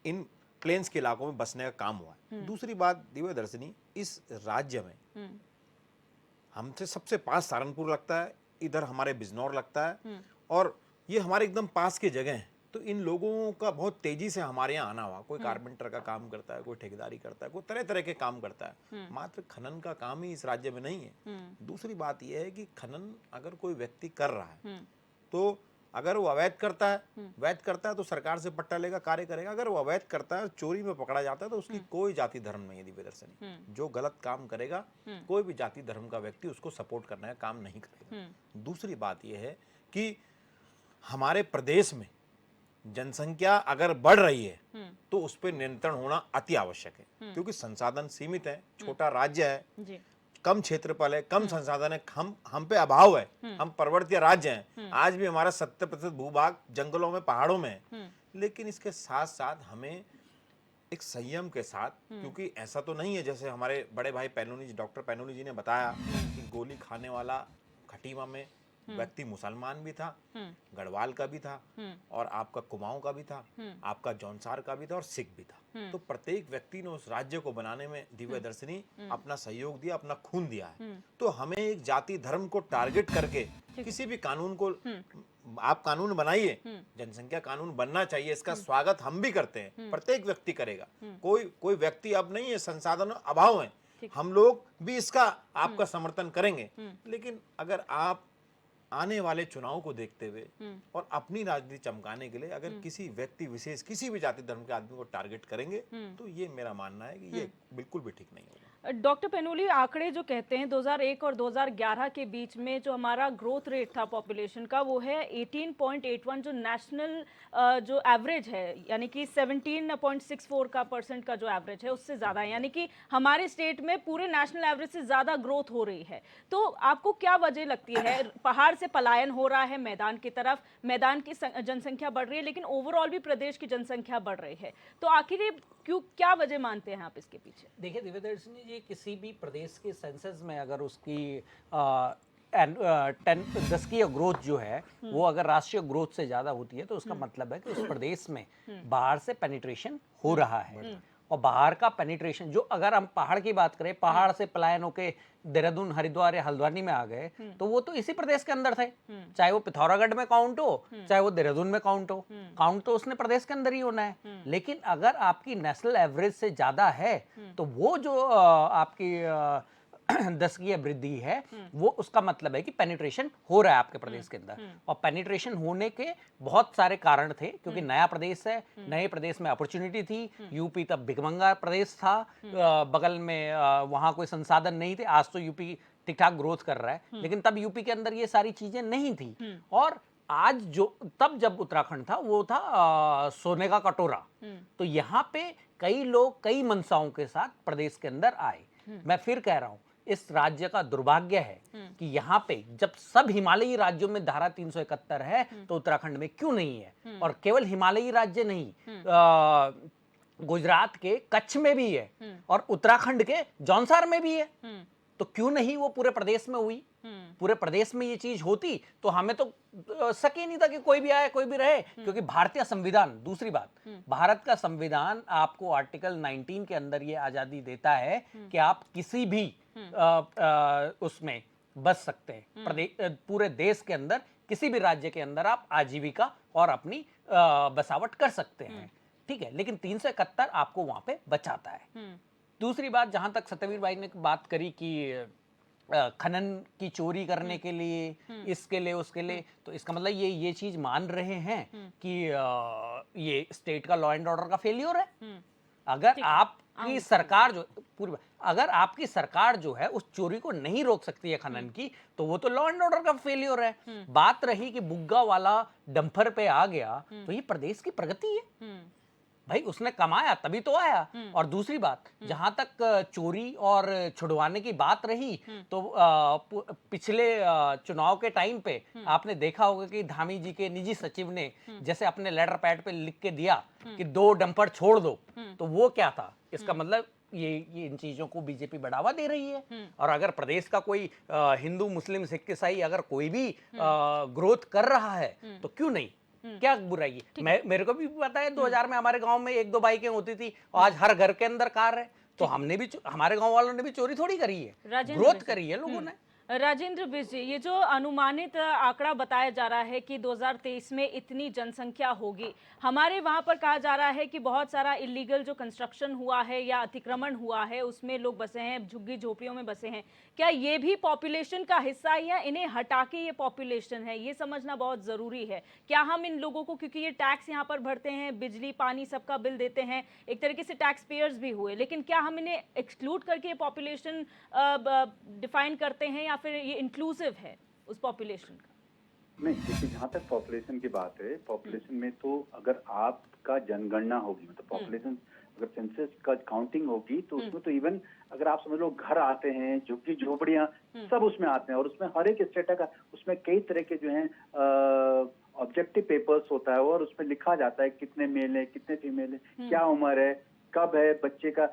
इन प्लेन्स के इलाकों में बसने का काम हुआ है। दूसरी बात दिव्य दर्शनी, इस राज्य में हमसे सबसे पास सहारनपुर लगता है, इधर हमारे बिजनौर लगता है, और ये हमारे एकदम पास की जगह हैं। तो इन लोगों का बहुत तेजी से हमारे यहाँ आना हुआ। कोई कारपेंटर का काम करता है, कोई ठेकेदारी करता है, कोई तरह तरह के काम करता है। मात्र खनन का काम ही इस राज्य में नहीं है। दूसरी बात यह है कि खनन अगर कोई व्यक्ति कर रहा है, तो अगर वो अवैध करता है तो सरकार से पट्टा लेगा, कार्य करेगा। अगर वो अवैध करता है, चोरी में पकड़ा जाता है, तो उसकी कोई जाति धर्म नहीं है दिव्य दर्शनी। जो गलत काम करेगा, कोई भी जाति धर्म का व्यक्ति उसको सपोर्ट करने का काम नहीं करेगा। दूसरी बात यह है कि हमारे प्रदेश में जनसंख्या अगर बढ़ रही है, तो उस पर नियंत्रण होना अति आवश्यक है, क्योंकि संसाधन सीमित है, छोटा राज्य है, कम क्षेत्रफल है, कम संसाधन है, हम पे अभाव है, हम पर्वतीय राज्य हैं। आज भी हमारा 70% भूभाग जंगलों में, पहाड़ों में है। लेकिन इसके साथ साथ हमें एक संयम के साथ, क्योंकि ऐसा तो नहीं है जैसे हमारे बड़े भाई डॉक्टर पैनोली जी ने बताया कि गोली खाने वाला खटीमा में व्यक्ति मुसलमान भी था, गढ़वाल का भी था, और आपका कुमाऊं का भी था, आपका जौनसार का भी था, और सिख भी था। तो प्रत्येक व्यक्ति ने उस राज्य को बनाने में दिव्य दर्शनी अपना सहयोग दिया, अपना खून दिया है। तो हमें एक जाति धर्म को टारगेट करके किसी भी कानून को, आप कानून बनाइए, जनसंख्या कानून बनना चाहिए, इसका स्वागत हम भी करते हैं, प्रत्येक व्यक्ति करेगा। कोई व्यक्ति अब नहीं है, संसाधन अभाव है, हम लोग भी इसका आपका समर्थन करेंगे। लेकिन अगर आप आने वाले चुनाव को देखते हुए और अपनी राजनीति चमकाने के लिए अगर किसी व्यक्ति विशेष, किसी भी जाति धर्म के आदमी को टारगेट करेंगे तो ये मेरा मानना है कि ये बिल्कुल भी ठीक नहीं होगा। डॉक्टर पेनुली, आंकड़े जो कहते हैं 2001 और 2011 के बीच में जो हमारा ग्रोथ रेट था पॉपुलेशन का, वो है 18.81, जो नेशनल जो एवरेज है, यानी कि 17.64 का परसेंट का जो एवरेज है उससे ज़्यादा है, यानी कि हमारे स्टेट में पूरे नेशनल एवरेज से ज़्यादा ग्रोथ हो रही है। तो आपको क्या वजह लगती है? पहाड़ से पलायन हो रहा है मैदान की तरफ, मैदान की जनसंख्या बढ़ रही है, लेकिन ओवरऑल भी प्रदेश की जनसंख्या बढ़ रही है, तो आखिर ये क्यों, क्या वजह मानते हैं आप इसके पीछे? देखिए दिव्यदर्शनी जी, किसी भी प्रदेश के सेंसस में अगर उसकी 10 की ग्रोथ जो है वो अगर राष्ट्रीय ग्रोथ से ज़्यादा होती है तो उसका मतलब है कि उस प्रदेश में बाहर से पेनिट्रेशन हो रहा है। और बाहर का पेनिट्रेशन जो, अगर हम पहाड़ की बात करें, पहाड़ से पलायन होके देहरादून, हरिद्वार या हल्द्वानी में आ गए तो वो तो इसी प्रदेश के अंदर थे, चाहे वो पिथौरागढ़ में काउंट हो, चाहे वो देहरादून में काउंट हो, काउंट तो उसने प्रदेश के अंदर ही होना है। लेकिन अगर आपकी नेशनल एवरेज से ज्यादा है तो वो जो आपकी 10 की वृद्धि है वो, उसका मतलब है कि पेनिट्रेशन हो रहा है आपके प्रदेश के अंदर। और पेनिट्रेशन होने के बहुत सारे कारण थे, क्योंकि नया प्रदेश है, नए प्रदेश में अपॉर्चुनिटी थी। यूपी तब भिखमंगा प्रदेश था, बगल में वहाँ कोई संसाधन नहीं थे। आज तो यूपी ठीक ठाक ग्रोथ कर रहा है, लेकिन तब यूपी के अंदर ये सारी चीजें नहीं थी। और आज जो, तब जब उत्तराखंड था वो था सोने का कटोरा। तो यहाँ पे कई लोग कई मनसाओं के साथ प्रदेश के अंदर आए। मैं फिर कह रहा हूँ, इस राज्य का दुर्भाग्य है कि यहाँ पे जब सब हिमालयी राज्यों में धारा 371 है तो उत्तराखंड में क्यों नहीं है? और केवल हिमालयी राज्य नहीं, गुजरात के कच्छ में भी है और उत्तराखंड के जौनसार में भी है। तो क्यों नहीं वो पूरे प्रदेश में हुई? पूरे प्रदेश में ये चीज होती तो हमें तो सके नहीं था कि कोई भी आए कोई भी रहे, क्योंकि भारतीय संविधान, दूसरी बात, भारत का संविधान आपको आर्टिकल 19 के अंदर ये आजादी देता है कि आप किसी भी उसमें बस सकते हैं। पूरे देश के अंदर किसी भी राज्य के अंदर आप आजीविका और अपनी बसावट कर सकते हैं, ठीक है। लेकिन 371 आपको वहां पे बचाता है। दूसरी बात, जहां तक सत्यवीर भाई ने बात करी कि खनन की चोरी करने के लिए, इसके लिए, उसके लिए, तो इसका मतलब ये चीज मान रहे हैं कि ये स्टेट का लॉ एंड ऑर्डर का फेलियर है। अगर आपकी सरकार जो पूरी, अगर आपकी सरकार जो है उस चोरी को नहीं रोक सकती है खनन की, तो वो तो लॉ एंड ऑर्डर का फेलियर है। बात रही कि बुग्गा वाला डंपर पे आ गया, तो ये प्रदेश की प्रगति है भाई, उसने कमाया तभी तो आया। और दूसरी बात, जहां तक चोरी और छुड़वाने की बात रही, तो पिछले चुनाव के टाइम पे आपने देखा होगा कि धामी जी के निजी सचिव ने जैसे अपने लेटर पैड पे लिख के दिया कि 2 डंपर छोड़ दो, तो वो क्या था? इसका मतलब ये इन चीजों को बीजेपी बढ़ावा दे रही है। और अगर प्रदेश का कोई हिंदू, मुस्लिम, सिख, ईसाई अगर कोई भी ग्रोथ कर रहा है तो क्यों नहीं? क्या बुराई है? मेरे को भी पता है 2000 में हमारे गांव में 1-2 बाइकें होती थी, आज हर घर के अंदर कार है। तो हमने भी, हमारे गांव वालों ने भी चोरी थोड़ी करी है, ग्रोथ करी है लोगों ने। राजेंद्र बिष्ट जी, ये जो अनुमानित आंकड़ा बताया जा रहा है कि 2023 में इतनी जनसंख्या होगी, हमारे वहाँ पर कहा जा रहा है कि बहुत सारा इलीगल जो कंस्ट्रक्शन हुआ है या अतिक्रमण हुआ है उसमें लोग बसे हैं, झुग्गी झोपड़ियों में बसे हैं, क्या ये भी पॉपुलेशन का हिस्सा है या इन्हें हटा के ये पॉपुलेशन है? ये समझना बहुत ज़रूरी है। क्या हम इन लोगों को, क्योंकि ये टैक्स यहाँ पर भरते हैं, बिजली पानी सबका बिल देते हैं, एक तरीके से टैक्स पेयर्स भी हुए, लेकिन क्या हम इन्हें एक्सक्लूड करके ये पॉपुलेशन डिफाइन करते हैं या फिर ये इंक्लूसिव है उस पॉपुलेशन का? नहीं, देखिए, जहाँ तक पॉपुलेशन की बात है, पॉपुलेशन में तो अगर आपका जनगणना होगी, मतलब पॉपुलेशन अगर सेंसस का काउंटिंग होगी, तो उसमें तो इवन अगर आप समझ लो घर आते हैं, झुग्गी झोपड़ियाँ सब उसमें आते हैं, और उसमें हर एक स्टेट का, उसमें कई तरह के जो है ऑब्जेक्टिव पेपर्स होता है, और उसमें लिखा जाता है कितने मेल है, कितने फीमेल है, क्या उम्र है, कब है बच्चे का,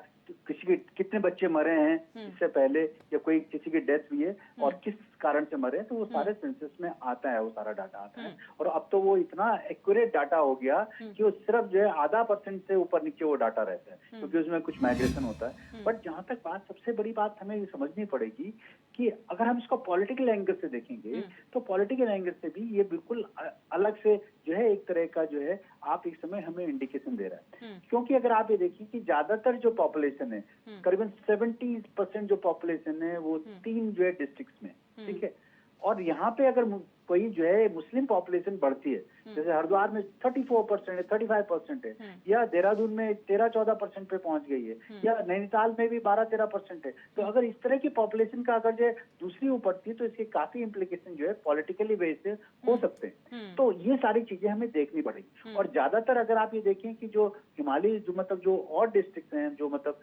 किसी के कितने बच्चे मरे हैं इससे पहले, या कोई किसी की डेथ हुई है और किस कारण से मरे, तो वो सारे सेंसस में आता है, वो सारा डाटा आता है। और अब तो वो इतना एक्यूरेट डाटा हो गया कि वो सिर्फ जो है 0.5% से ऊपर नीचे वो डाटा रहता है, क्योंकि उसमें कुछ माइग्रेशन होता है। बट जहाँ तक बात, सबसे बड़ी बात हमें ये समझनी पड़ेगी कि अगर हम इसको पॉलिटिकल एंगल से देखेंगे, तो पॉलिटिकल एंगल से भी ये बिल्कुल अलग से जो है एक तरह का जो है आप एक समय हमें इंडिकेशन दे रहा है। क्योंकि अगर आप ये देखिए कि ज्यादातर जो पॉपुलेशन है, करीबन 70% जो पॉपुलेशन है वो 3 जो है डिस्ट्रिक्ट्स में, ठीक है। और यहाँ पे अगर कहीं जो है मुस्लिम पॉपुलेशन बढ़ती है, जैसे हरिद्वार में 34% है, 35% है, या देहरादून में 13-14% पे पहुंच गई है, या नैनीताल में भी 12-13% है। तो अगर इस तरह की पॉपुलेशन का अगर जो है दूसरी उपड़ती है तो इसके काफी इम्प्लीकेशन जो है पॉलिटिकली बेस से हो सकते हैं। तो ये सारी चीजें हमें देखनी पड़ेगी। और ज्यादातर अगर आप ये देखें कि जो हिमालय जो मतलब जो और डिस्ट्रिक्ट हैं, जो मतलब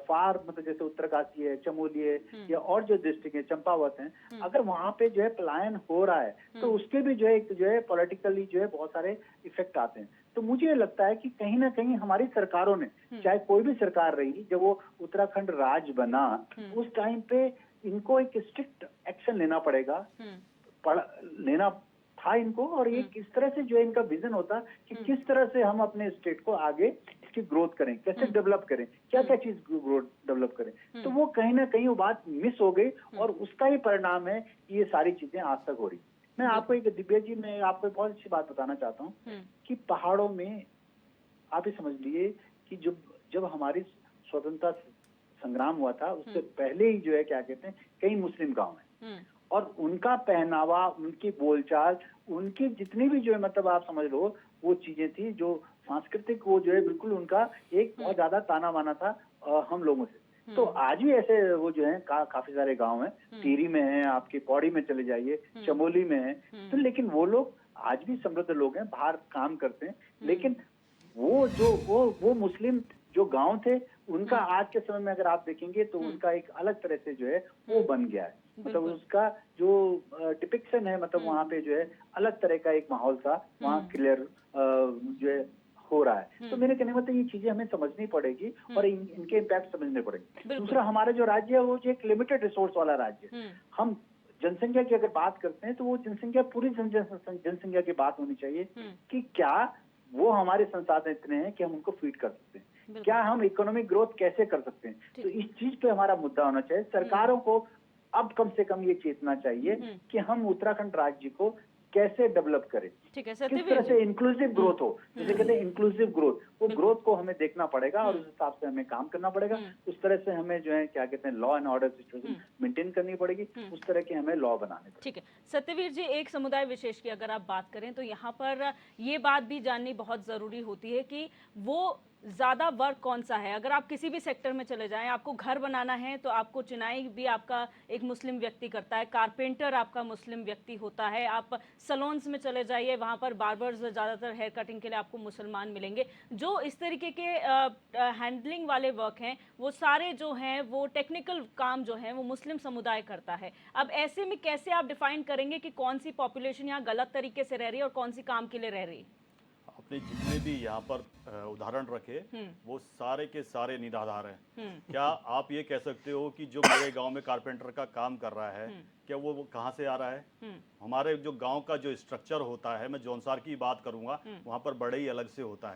फार मतलब जैसे उत्तरकाशी है, चमोली है, या और जो डिस्ट्रिक्ट है चंपावत है, अगर वहां पे जो है पलायन हो रहा है तो उसके भी जो है पॉलिटिकली जो है बहुत सारे इफेक्ट आते हैं। तो मुझे ये लगता है कि कहीं ना कहीं हमारी सरकारों ने, चाहे कोई भी सरकार रही, जब वो उत्तराखंड राज्य बना उस टाइम पे इनको एक स्ट्रिक्ट एक्शन लेना पड़ेगा, लेना था इनको। और ये किस तरह से जो है इनका विजन होता कि किस तरह से हम अपने स्टेट को आगे इसकी ग्रोथ करें, कैसे डेवलप करें, क्या क्या चीज ग्रोथ डेवलप करें। तो वो कहीं ना कहीं वो बात मिस हो गई और उसका ही परिणाम है कि ये सारी चीजें आज तक हो रही। मैं आपको एक दिव्या जी, मैं आपको एक बहुत अच्छी बात बताना चाहता हूँ कि पहाड़ों में आप ही समझ लीजिए कि जब हमारी स्वतंत्रता संग्राम हुआ था उससे पहले ही जो है क्या कहते हैं कई मुस्लिम गांव हैं, और उनका पहनावा, उनकी बोलचाल, उनकी जितनी भी जो है मतलब आप समझ लो वो चीजें थी जो सांस्कृतिक, वो जो है बिल्कुल उनका एक बहुत ज्यादा ताना बाना था हम लोगों से। तो आज भी ऐसे वो जो है काफी सारे गांव हैं, टिहरी में है, आपके पौड़ी में चले जाइए, चमोली में है। तो लेकिन वो लोग आज भी समृद्ध लोग हैं, बाहर काम करते हैं, लेकिन वो मुस्लिम जो गांव थे उनका आज के समय में अगर आप देखेंगे तो उनका एक अलग तरह से जो है वो बन गया है। मतलब उसका जो डिपिक्शन है, मतलब वहाँ पे जो है अलग तरह का एक माहौल था, वहाँ क्लियर जो है हो रहा है। तो मेरे कहने मतलब ये चीजें हमें समझनी पड़ेगी और इनके इम्पैक्ट समझने पड़ेंगे। दूसरा, हमारा जो राज्य है वो जो एक लिमिटेड रिसोर्स वाला राज्य है। हम जनसंख्या की अगर बात करते हैं तो वो जनसंख्या पूरी जनसंख्या की बात होनी चाहिए कि क्या वो हमारे संसाधन इतने हैं कि हम उनको फीड कर सकते हैं, क्या हम इकोनॉमिक ग्रोथ कैसे कर सकते हैं। तो इस चीज पे हमारा मुद्दा होना चाहिए। सरकारों को अब कम से कम ये चेतना चाहिए कि हम उत्तराखंड राज्य को कैसे डेवलप करें, ठीक है, किस तरह से इंक्लूसिव ग्रोथ हो, जैसे कहते हैं इंक्लूसिव ग्रोथ, वो ग्रोथ को हमें देखना पड़ेगा और उस हिसाब से हमें काम करना पड़ेगा। उस तरह से हमें जो है क्या कहते हैं law and order situation maintain करनी पड़ेगी, उस तरह के हमें लॉ बनाने पड़ेंगे। ठीक है सत्यवीर जी, एक समुदाय विशेष की अगर आप बात करें तो यहाँ पर ये बात भी जाननी बहुत ज़रूरी होती है कि वो ज़्यादा वर्क कौन सा है। अगर आप किसी भी सेक्टर में चले जाएं, आपको घर बनाना है तो आपको चिनाई भी आपका एक मुस्लिम व्यक्ति करता है, कारपेंटर आपका मुस्लिम व्यक्ति होता है, आप सलोन्स में चले जाइए वहाँ पर बार्बर्स ज़्यादातर हेयर कटिंग के लिए आपको मुसलमान मिलेंगे। जो इस तरीके के हैंडलिंग वाले वर्क हैं वो सारे जो हैं वो टेक्निकल काम जो है वो मुस्लिम समुदाय करता है। अब ऐसे में कैसे आप डिफाइन करेंगे कि कौन सी पॉपुलेशन यहाँ गलत तरीके से रह रही है और कौन सी काम के लिए रह रही है? आपने जितने भी यहाँ पर उदाहरण रखे वो सारे के सारे निराधार हैं। क्या आप ये कह सकते हो कि जो मेरे गांव में कारपेंटर का काम कर रहा है क्या वो कहाँ से आ रहा है? हमारे जो गांव का जो स्ट्रक्चर होता है, मैं जौनसार की बात करूंगा, वहाँ पर बड़े ही अलग से होता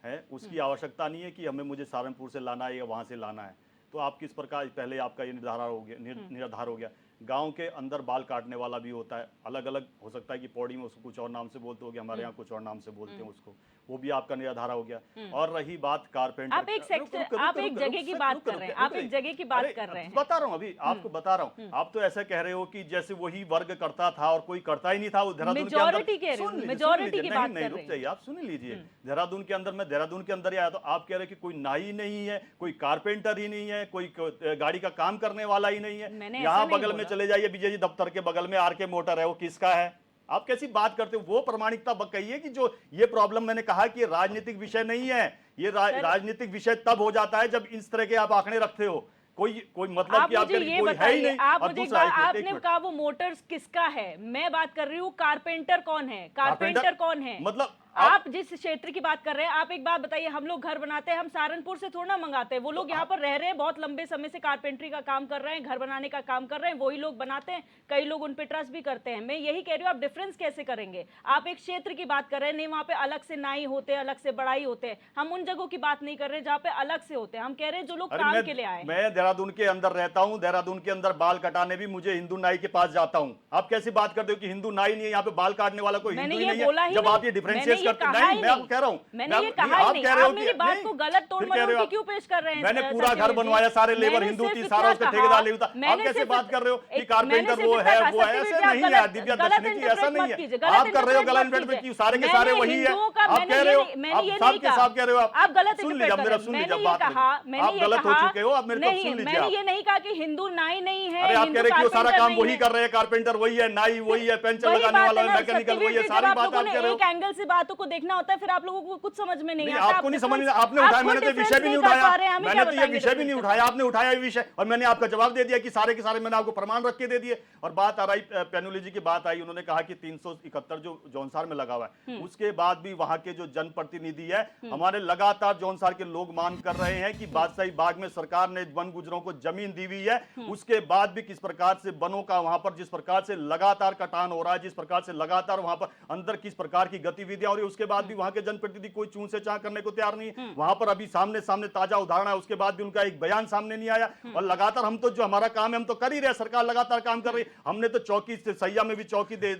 है उसकी आवश्यकता नहीं है कि मुझे सहारनपुर से लाना है या वहाँ से लाना है। तो आप किस प्रकार, पहले आपका ये निराधार हो गया। गांव के अंदर बाल काटने वाला भी होता है, अलग अलग हो सकता है कि पौड़ी में उसको कुछ और नाम से बोलते हो, हमारे यहाँ कुछ और नाम से बोलते हैं उसको, वो भी आपका निराधारा हो गया। और रही बात कारपेंटर, आप एक सेक्टर, आप एक जगह की बात कर रहे हैं, आप एक जगह की बात कर रहे हैं। बता रहा हूँ, अभी आपको बता रहा हूँ। आप तो ऐसा कह रहे हो कि जैसे वही वर्ग करता था और कोई करता ही नहीं था। मेजॉरिटी कह रहे हो, मेजॉरिटी की बात कर रहे हैं। आप सुन लीजिए, देहरादून के अंदर, मैं देहरादून के अंदर आया तो आप कह रहे हैं कि कोई नाई नहीं है, कोई कारपेंटर ही नहीं है, कोई गाड़ी का काम करने वाला ही नहीं है। यहाँ बगल में चले जाइए, विजय दफ्तर के बगल में आरके मोटर है, वो किसका है? आप कैसी बात करते हो? वो प्रामाणिकता कहिए कि जो ये प्रॉब्लम मैंने कहा कि राजनीतिक विषय नहीं है, ये राजनीतिक विषय तब हो जाता है जब इस तरह के आप आंकड़े रखते हो। कोई मतलब कि आप मुझे ये बताइए, आप मुझे आपने कहा वो मोटर्स किसका है, मैं बात कर रही हूँ कारपेंटर कौन है, कारपेंटर कौन है? मतलब आप जिस क्षेत्र की बात कर रहे हैं, आप एक बात बताइए, हम लोग घर बनाते हैं, हम सहारनपुर से थोड़ा ना मंगाते हैं, वो लोग यहाँ पर रह रहे हैं, बहुत लंबे समय से कारपेंट्री का काम कर रहे हैं, घर बनाने का काम कर रहे हैं, वही लोग बनाते हैं, कई लोग उन पे ट्रस्ट भी करते हैं। मैं यही कह रही हूँ, आप डिफरेंस कैसे करेंगे? आप एक क्षेत्र की बात कर रहे हैं, नहीं वहाँ पे अलग से नाई होते हैं, अलग से बड़ाई होते हैं, हम उन जगहों की बात नहीं कर रहे जहाँ पे अलग से होते हैं, हम कह रहे हैं जो लोग काम के लिए आए। मैं देहरादून के अंदर रहता हूँ, देहरादून के अंदर बाल कटाने भी मुझे हिंदू नाई के पास जाता हूँ। आप कैसी बात करते हो कि हिंदू नाई नहीं है, यहाँ पे बाल काटने वाला कोई हिंदू ही नहीं है? जब आप ये डिफरेंशिएट ये करते कहा नहीं, ही मैं आपको कह रहा हूँ, मैंने ये नहीं, कहा आप ही कह नहीं। रहे हो आप कि मेरी बात नहीं, को गलत तोड़ फिर कह रहे मरोड़ हो के आप। क्यों पेश कर रहे हैं? मैंने पूरा सत्यवीर घर जी, बनवाया, सारे लेबर मैंने हिंदू सिर्फ थी, सारा इतना उसका कहा, ठेकेदार लेबर था। आप मैंने कैसे सिर्फ बात कर रहे हो कि मैंने कारपेंटर सिर्फ वो इतना है कहा, वो है? सत्यवीर ऐसे जी, आप नहीं है गलत दिव्या गलत दर्शनी जी, ऐसा इंटरप्रेट नहीं मत है। कीजिए, आप गलत कर रहे हो इंटरप्रेट गला मत इन्वेंट कीजिए। की सारे के सारे वही है। हिंदुओं का आप कह रहे हो, मैंने आप ये साहब नहीं के साहब कह रहे हो, आप गलत सुन इंटरप्रेट लीजिए, कर मेरा रहे सुन हैं। लीजिए, मैंने ये बात कहा, मैंने आप ये गलत हो कहा चुके हो, अब मेरे को नहीं, सुन लीजिए मैंने आप। ये नहीं कहा कि हिंदू नाई नहीं है। अरे आप हिंदू कह रहे कि वो सारा कारपेंटर काम नहीं वही है। कर रहे हैं, कारपेंटर वही है, नाई वही है, पेंचर वही लगाने बात वाला है ना, मैकेनिकल वही सत्यवीर है, जी, जब सारी आप बात लोगों आप ने कह रहे हो। एक एंगल से बातों को देखना होता है, फिर आप लोगों को कुछ समझ में नहीं नहीं, आता। आपको नहीं समझ में, आप आपने उठाया, खुद मैंने तो डिफरेंस विषय भी नहीं कर उठाया, पा रहे हैं, हमें मैंने क्या तो ये बताएंगे विषय भी नहीं डिफरेंस? उठाया, आपने उठाया ये विषय और मैंने आपका जवाब दे दिया कि सारे के सारे मैंने आपको प्रमाण रख के दे दिए। और बात आ रही पैनुली जी की बात आई, उन्होंने कहा कि 371 जो जौनसार में लगा हुआ है, उसके बाद भी वहां के जो जनप्रतिनिधि है हमारे लगातार जौनसार के लोग मांग कर रहे हैं कि बादशाही बाग में सरकार ने वन गुजरों को जमीन दी हुई है, उसके बाद भी किस प्रकार से वनों का वहां पर जिस प्रकार से लगातार कटान हो रहा है, जिस प्रकार से लगातार वहां पर अंदर किस प्रकार की गतिविधियां हो रही है, उसके बाद भी वहां के जनप्रतिनिधि कोई चूं से चाह करने को तैयार नहीं है। वहां पर अभी सामने सामने ताजा उदाहरण है, उसके बाद भी उनका एक बयान सामने नहीं आया। और लगातार हम तो जो हमारा काम है हम तो कर ही रहे, सरकार लगातार काम कर रही है। हमने तो चौकी से सैया में भी चौकी दे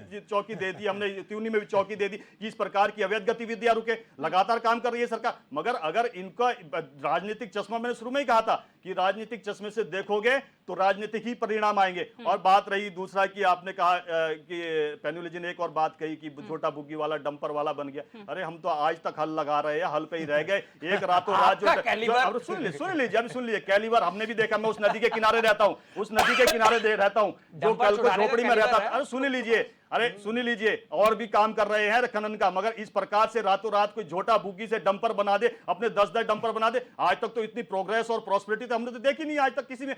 दी, हमने त्यूनी में भी चौकी दे दी कि इस प्रकार की अवैध गतिविधियां रुके, लगातार काम कर रही है सरकार। मगर अगर इनका राजनीतिक चश्मा, मैंने शुरू में ही कहा था कि राजनीतिक चश्मे से देखोगे तो राजनीतिक ही परिणाम आएंगे। और बात रही दूसरा कि आपने कहा कि पैनुली जी ने एक और बात कही कि छोटा बुग्गी वाला डंपर वाला बन गया। अरे हम तो आज तक हल लगा रहे हैं, हल पे ही रह गए, एक रातों रात जो सुन लीजिए अभी सुन लीजिए, कैलिबर हमने भी देखा, मैं उस नदी के किनारे रहता हूं, उस नदी के किनारे रहता हूं जो कल को झोपड़ी में रहता था। अरे सुन लीजिए, अरे सुन लीजिए, और भी काम कर रहे हैं खनन का, मगर इस प्रकार से रातों रात कोई छोटा बुग्गी से डंपर बना दे, अपने 10-10 डंपर बना दे। आज तक तो इतनी प्रोग्रेस और प्रॉस्पेरिटी हमने तो देखी नहीं आज तक किसी ने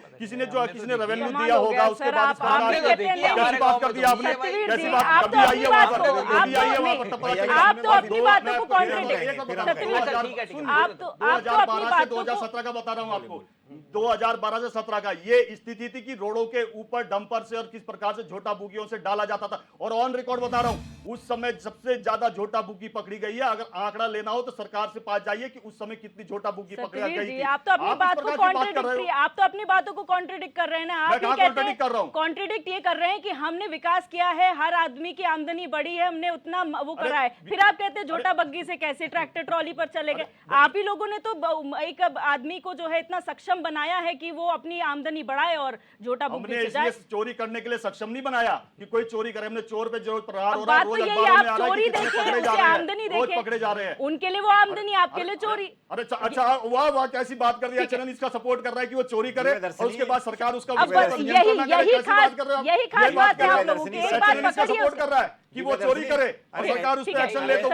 रेवेन्यू दिया होगा, उसके बाद कैसी बात कर दिया आपने, कैसी बात कभी आई है वहां पर, कभी आई है वहां पर, तब पता चला। आप तो अपनी बातों को कॉन्ट्रडिक्ट, 2012 से 2017 का बता रहा हूं आपको, 2012 से 17 का ये स्थिति थी कि रोडों के ऊपर डंपर से और किस प्रकार से झोटा बुग्गियों से डाला जाता था। और ऑन रिकॉर्ड बता रहा हूं, उस समय सबसे ज्यादा झोटा बुग्गी पकड़ी गई है। अगर आंकड़ा लेना हो तो सरकार से पास जाइए कि उस समय कितनी झोटा बुग्गी पकड़ी गई थी। आप तो अपनी बात को कॉन्ट्रडिक्ट कर रहे हैं ना। आप ये कहते हैं, कॉन्ट्रडिक्ट ये कर रहे हैं कि हमने विकास किया है, हर आदमी की आमदनी बढ़ी है, हमने उतना वो करा है, फिर आप कहते हैं झोटा बग्गी से कैसे ट्रैक्टर ट्रॉली पर चले गए। आप ही लोगों ने तो एक आदमी को जो है इतना सक्षम बनाया है कि वो अपनी आमदनी बढ़ाए और झोटा बुग्गी से जाए। चोरी करने के लिए सक्षम नहीं बनाया कि कोई चोरी करे, हमने चोर पे जो प्रहार हो रहा बात है, तो रोज यही, अखबारों में आप आ रहा है चोरी कि देखें, पकड़े जा उनकी रहे हैं, आमदनी रोज देखें, पकड़े जा रहे हैं। उनके लिए वो आमदनी, आपके लिए चोरी। अरे अच्छा, वाह कैसी बात कर रही है, चरण इसका सपोर्ट कर रहा है कि वो चोरी करे और उसके बाद सरकार उसका यही खास बात है आप लोगों की। एक बात पकड़िए, सपोर्ट कर रहा है कि वो चोरी करे और सरकार उस पर एक्शन ले, तो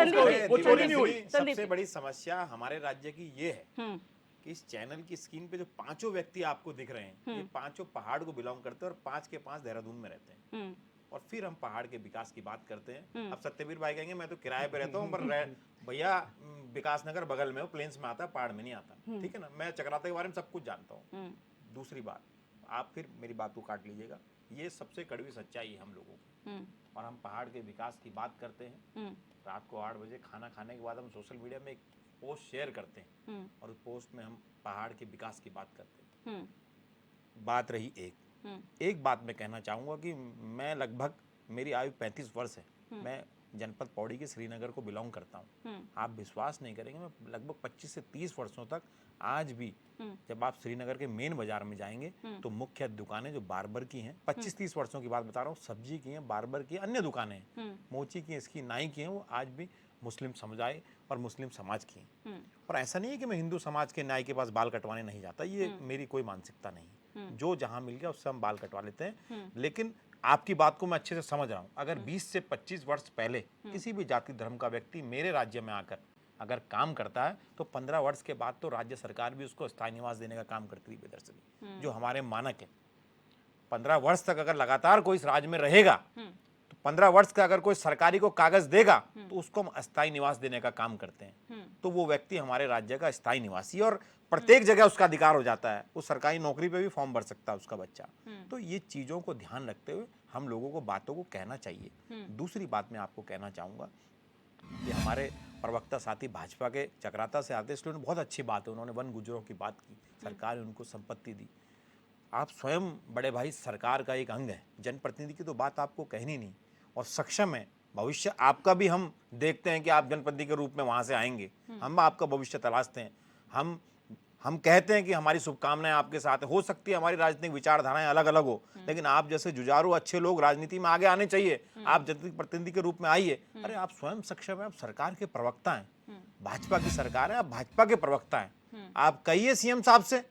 वो चोरी नहीं हुई। सबसे बड़ी समस्या हमारे राज्य की ये है कि इस चैनल की स्क्रीन पे जो पांचों व्यक्ति आपको दिख रहे हैं, ये पांचों पहाड़ को बिलोंग करते हैं और 5 के 5 देहरादून में रहते हैं। और फिर हम पहाड़ के विकास की बात करते हैं। अब सत्यवीर भाई कहेंगे मैं तो किराए पे रहता हूँ, पर भैया विकास नगर बगल में हो, प्लेन्स में आता है, पहाड़ में नहीं आता, ठीक है ना। मैं चक्राता के बारे में सब कुछ जानता हूँ। दूसरी बात, आप फिर मेरी बात को काट लीजिएगा, ये सबसे कड़वी सच्चाई है हम लोगों की। और हम पहाड़ के विकास की बात करते हैं, रात को 8 बजे खाना खाने के बाद हम सोशल मीडिया में एक पोस्ट शेयर करते हैं और उस पोस्ट में हम पहाड़ के विकास की बात करते हैं। बात रही एक बात मैं कहना चाहूँगा कि मैं लगभग, मेरी आयु 35 वर्ष है, मैं जनपद पौड़ी के श्रीनगर को बिलोंग करता हूँ। आप विश्वास नहीं करेंगे, मैं लगभग 25 से 30 वर्षों तक आज भी जब आप श्रीनगर के मेन बाजार में जाएंगे तो मुख्य दुकानें जो बार्बर की हैं, 25-30 वर्षों की बात बता रहा हूँ, सब्जी की हैं, बार्बर की, अन्य दुकानें हैं, मोची की, इसकी, नाई की हैं, वो आज भी मुस्लिम समुदाय और मुस्लिम समाज की हैं। और ऐसा नहीं है कि मैं हिंदू समाज के नाई के पास बाल कटवाने नहीं जाता, ये मेरी कोई मानसिकता नहीं। जो जहाँ मिल गया उससे हम बाल कटवा लेते हैं। लेकिन आपकी बात को मैं अच्छे से समझ रहा हूँ, अगर 20 से 25 वर्ष पहले किसी भी जाति धर्म का व्यक्ति मेरे राज्य में आकर अगर काम करता है तो 15 वर्ष के बाद तो राज्य सरकार भी उसको स्थायी निवास देने का काम करती थी बेदर्शनी, जो हमारे मानक है। 15 वर्ष तक अगर लगातार कोई इस राज्य में रहेगा तो 15 वर्ष का अगर कोई सरकारी को कागज देगा तो उसको हम अस्थायी निवास देने का काम करते हैं। तो वो व्यक्ति हमारे राज्य का स्थायी निवासी और प्रत्येक जगह उसका अधिकार हो जाता है, वो सरकारी नौकरी पे भी फॉर्म भर सकता है उसका बच्चा। तो ये चीज़ों को ध्यान रखते हुए हम लोगों को बातों को कहना चाहिए। दूसरी बात मैं आपको कहना चाहूँगा कि हमारे प्रवक्ता साथी भाजपा के चक्राता से आते, इसलिए बहुत अच्छी बात है, उन्होंने वन गुजरों की बात की, सरकार ने उनको संपत्ति दी। आप स्वयं बड़े भाई सरकार का एक अंग है, जनप्रतिनिधि की तो बात आपको कहनी नहीं, और सक्षम है भविष्य आपका भी हम देखते हैं कि आप जनप्रतिनिधि के रूप में वहाँ से आएंगे, हम आपका भविष्य तलाशते हैं। हम कहते हैं कि हमारी शुभकामनाएं आपके साथ है। हो सकती है हमारी राजनीतिक विचारधाराएं अलग अलग हो, लेकिन आप जैसे जुझारू अच्छे लोग राजनीति में आगे आने चाहिए। आप जनप्रतिनिधि प्रतिनिधि के रूप में आइए। अरे आप स्वयं सक्षम हैं, आप सरकार के प्रवक्ता हैं, भाजपा की सरकार है, आप भाजपा के प्रवक्ता हैं। आप कहिए सीएम साहब से,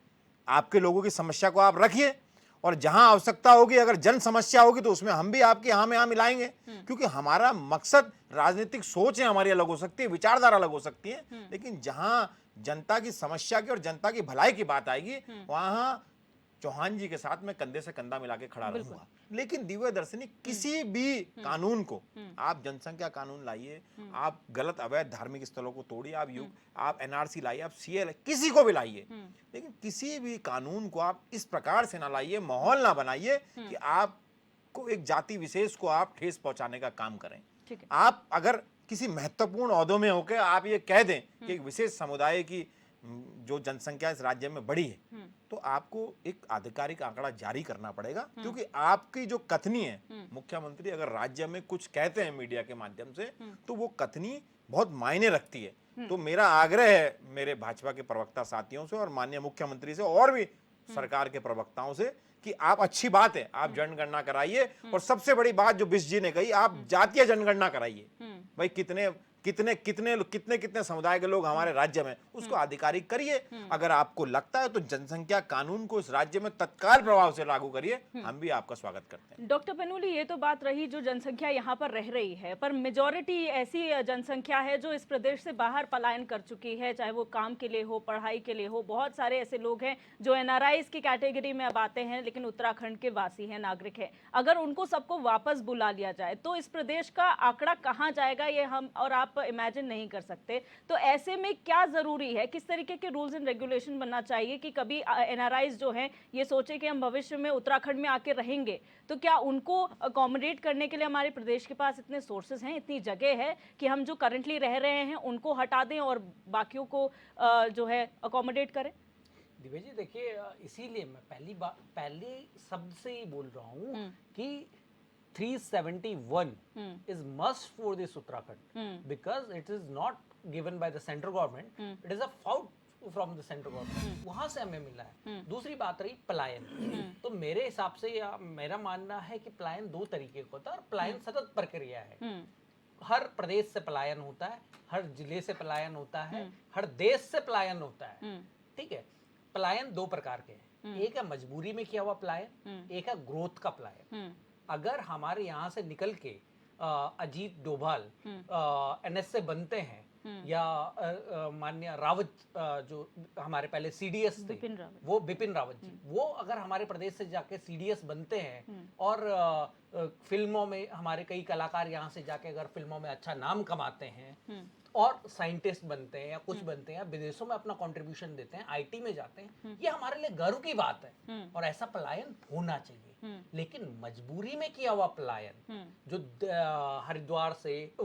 आपके लोगों की समस्या को आप रखिए, और जहां आवश्यकता होगी, अगर जन समस्या होगी तो उसमें हम भी आपके यहाँ में यहाँ मिलाएंगे, क्योंकि हमारा मकसद, राजनीतिक सोच है हमारी अलग हो सकती है, विचारधारा अलग हो सकती है, लेकिन जहां जनता की समस्या की और जनता की भलाई की बात आएगी, वहां चौहान जी के साथ मैं कंधे से कंधा मिला के खड़ा रहूंगा। लेकिन दिव्य दर्शनी किसी भी कानून को, आप जनसंख्या कानून लाइए, आप गलत अवैध धार्मिक स्थलों को तोड़िए, आप एनआरसी लाइए, आप सीए, किसी को भी लाइए, लेकिन किसी भी कानून को आप इस प्रकार से ना लाइए, माहौल ना बनाइए कि आपको एक जाति विशेष को आप ठेस पहुंचाने का काम करें। आप अगर किसी महत्वपूर्ण ओहदों में होकर आप ये कह दें कि एक विशेष समुदाय की जो जनसंख्या इस राज्य में बढ़ी है, तो आपको एक आधिकारिक आंकड़ा जारी करना पड़ेगा, क्योंकि आपकी जो कथनी है, मुख्यमंत्री अगर राज्य में कुछ कहते हैं मीडिया के माध्यम से, तो वो कथनी बहुत मायने रखती है। तो मेरा आग्रह है मेरे भाजपा के प्रवक्ता साथियों से और माननीय मुख्यमंत्री से और भी सरकार के प्रवक्ताओं से कि आप, अच्छी बात है, आप जनगणना कराइए, और सबसे बड़ी बात जो बिश जी ने कही, आप जातीय जनगणना कराइए। भाई कितने समुदाय के लोग हमारे राज्य में, उसको आधिकारिक करिए। अगर आपको लगता है तो जनसंख्या कानून को इस राज्य में तत्काल प्रभाव से लागू करिए, हम भी आपका स्वागत करते हैं। डॉक्टर पेनुली, ये तो बात रही जो जनसंख्या यहाँ पर रह रही है, पर मेजॉरिटी ऐसी जनसंख्या है जो इस प्रदेश से बाहर पलायन कर चुकी है, चाहे वो काम के लिए हो, पढ़ाई के लिए हो। बहुत सारे ऐसे लोग हैं जो एनआरआईज की कैटेगरी में अब आते हैं, लेकिन उत्तराखंड के वासी हैं, नागरिक हैं। अगर उनको सबको वापस बुला लिया जाए तो इस प्रदेश का आंकड़ा कहाँ जाएगा, ये हम और आप इमेजिन नहीं कर सकते। तो ऐसे में क्या जरूरी है, किस तरीके के रूल्स एंड रेगुलेशन बनना चाहिए कि कभी एनआरआईज जो हैं ये सोचे कि हम भविष्य में उत्तराखंड में आके रहेंगे, तो क्या उनको अकोमोडेट करने के लिए हमारे प्रदेश के पास इतने सोर्सेज हैं, इतनी जगह है कि हम जो करंटली रह रहे हैं उनको हटा दें और बाकियों को जो है अकोमोडेट करें? दिव्या जी देखिए, इसीलिए मैं पहले शब्द से ही बोल रहा हूँ कि 371 is must for this Uttarakhand because it is not given by the central government, it is a fault from the central government, वहां से हमें मिला है। दूसरी बात रही पलायन, तो मेरे हिसाब से या मेरा मानना है कि पलायन दो तरीके का होता है, और पलायन सतत प्रक्रिया है। हर प्रदेश से पलायन होता है, हर जिले से पलायन होता है, हर देश से पलायन होता है। ठीक है, पलायन दो प्रकार के हैं, एक है मजबूरी में किया हुआ पलायन, एक है ग्रोथ का पलायन। अगर हमारे यहाँ से निकल के अजीत डोभाल एनएस से बनते हैं, या माननीय रावत जो हमारे पहले सीडीएस थे, वो बिपिन रावत जी, वो अगर हमारे प्रदेश से जाके सीडीएस बनते हैं और फिल्मों में हमारे कई कलाकार यहाँ से जाके अगर फिल्मों में अच्छा नाम कमाते हैं और साइंटिस्ट बनते हैं या कुछ बनते हैं, विदेशों में अपना कंट्रीब्यूशन देते हैं, आईटी में जाते हैं, ये हमारे लिए गर्व की बात है और ऐसा पलायन होना चाहिए। लेकिन मजबूरी में किया हुआ पलायन जो हरिद्वार से,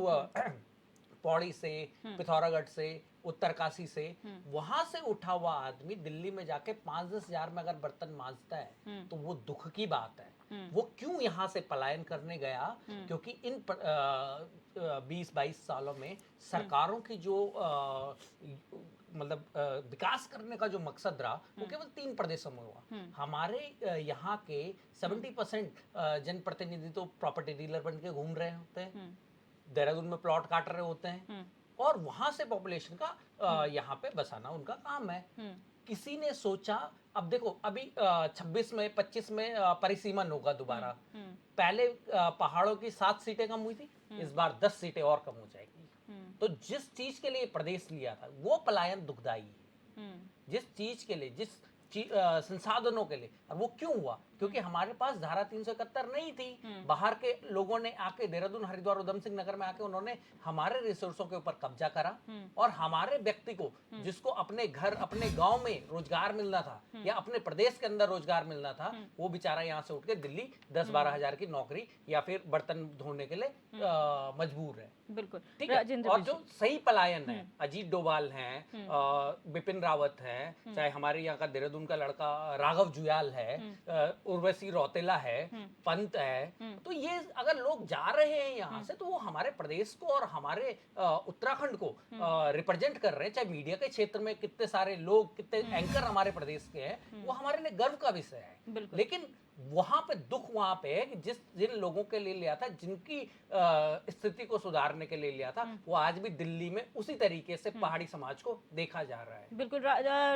पौड़ी से, पिथौरागढ़ से, उत्तरकाशी से, वहां से उठा हुआ आदमी दिल्ली में जाके 5-10 हजार में अगर बर्तन मांजता है तो वो दुख की बात है। वो क्यों यहाँ से पलायन करने गया? क्योंकि इन 20-22 सालों में सरकारों की जो मतलब विकास करने का जो मकसद रहा वो केवल 3 प्रदेशों में हुआ। हमारे यहाँ के 70% जनप्रतिनिधि तो प्रॉपर्टी डीलर बन के घूम रहे होते हैं, देहरादून में प्लॉट काट रहे होते हैं, और वहां से पॉपुलेशन का यहाँ पे बसाना उनका काम है। किसी ने सोचा, अब देखो अभी 26 में 25 में परिसीमन होगा दोबारा। पहले पहाड़ों की 7 सीटें कम हुई थी, इस बार 10 सीटें और कम हो जाएगी। तो जिस चीज के लिए प्रदेश लिया था वो पलायन दुखदाई है, जिस चीज के लिए, जिस संसाधनों के लिए। और वो क्यों हुआ? क्योंकि हमारे पास धारा 371 नहीं थी। बाहर के लोगों ने आके देहरादून, हरिद्वार, उधम सिंह नगर में आके उन्होंने हमारे रिसोर्सों के ऊपर कब्जा करा, और हमारे व्यक्ति को जिसको अपने घर, अपने गांव में रोजगार मिलना था या अपने प्रदेश के अंदर रोजगार मिलना था, वो बेचारा यहाँ से उठ के दिल्ली 10-12 हजार की नौकरी या फिर बर्तन धोने के लिए मजबूर है। बिल्कुल, ठीक है। और जो सही पलायन है, अजीत डोभाल हैं, बिपिन रावत हैं, चाहे हमारे यहाँ का देहरादून का लड़का राघव जुयाल है, उर्वशी रौतेला है, पंत है, तो ये अगर लोग जा रहे हैं यहाँ से तो वो हमारे प्रदेश को और हमारे उत्तराखंड को रिप्रेजेंट कर रहे हैं। चाहे मीडिया के क्षेत्र में कितने सारे लोग, कितने एंकर हमारे प्रदेश के हैं, वो हमारे लिए गर्व का विषय है। लेकिन वहां पे दुख वहां पे है कि जिन लोगों के लिए लिया था, जिनकी स्थिति को सुधारने के लिए लिया था, वो आज भी दिल्ली में उसी तरीके से पहाड़ी समाज को देखा जा रहा है। बिल्कुल।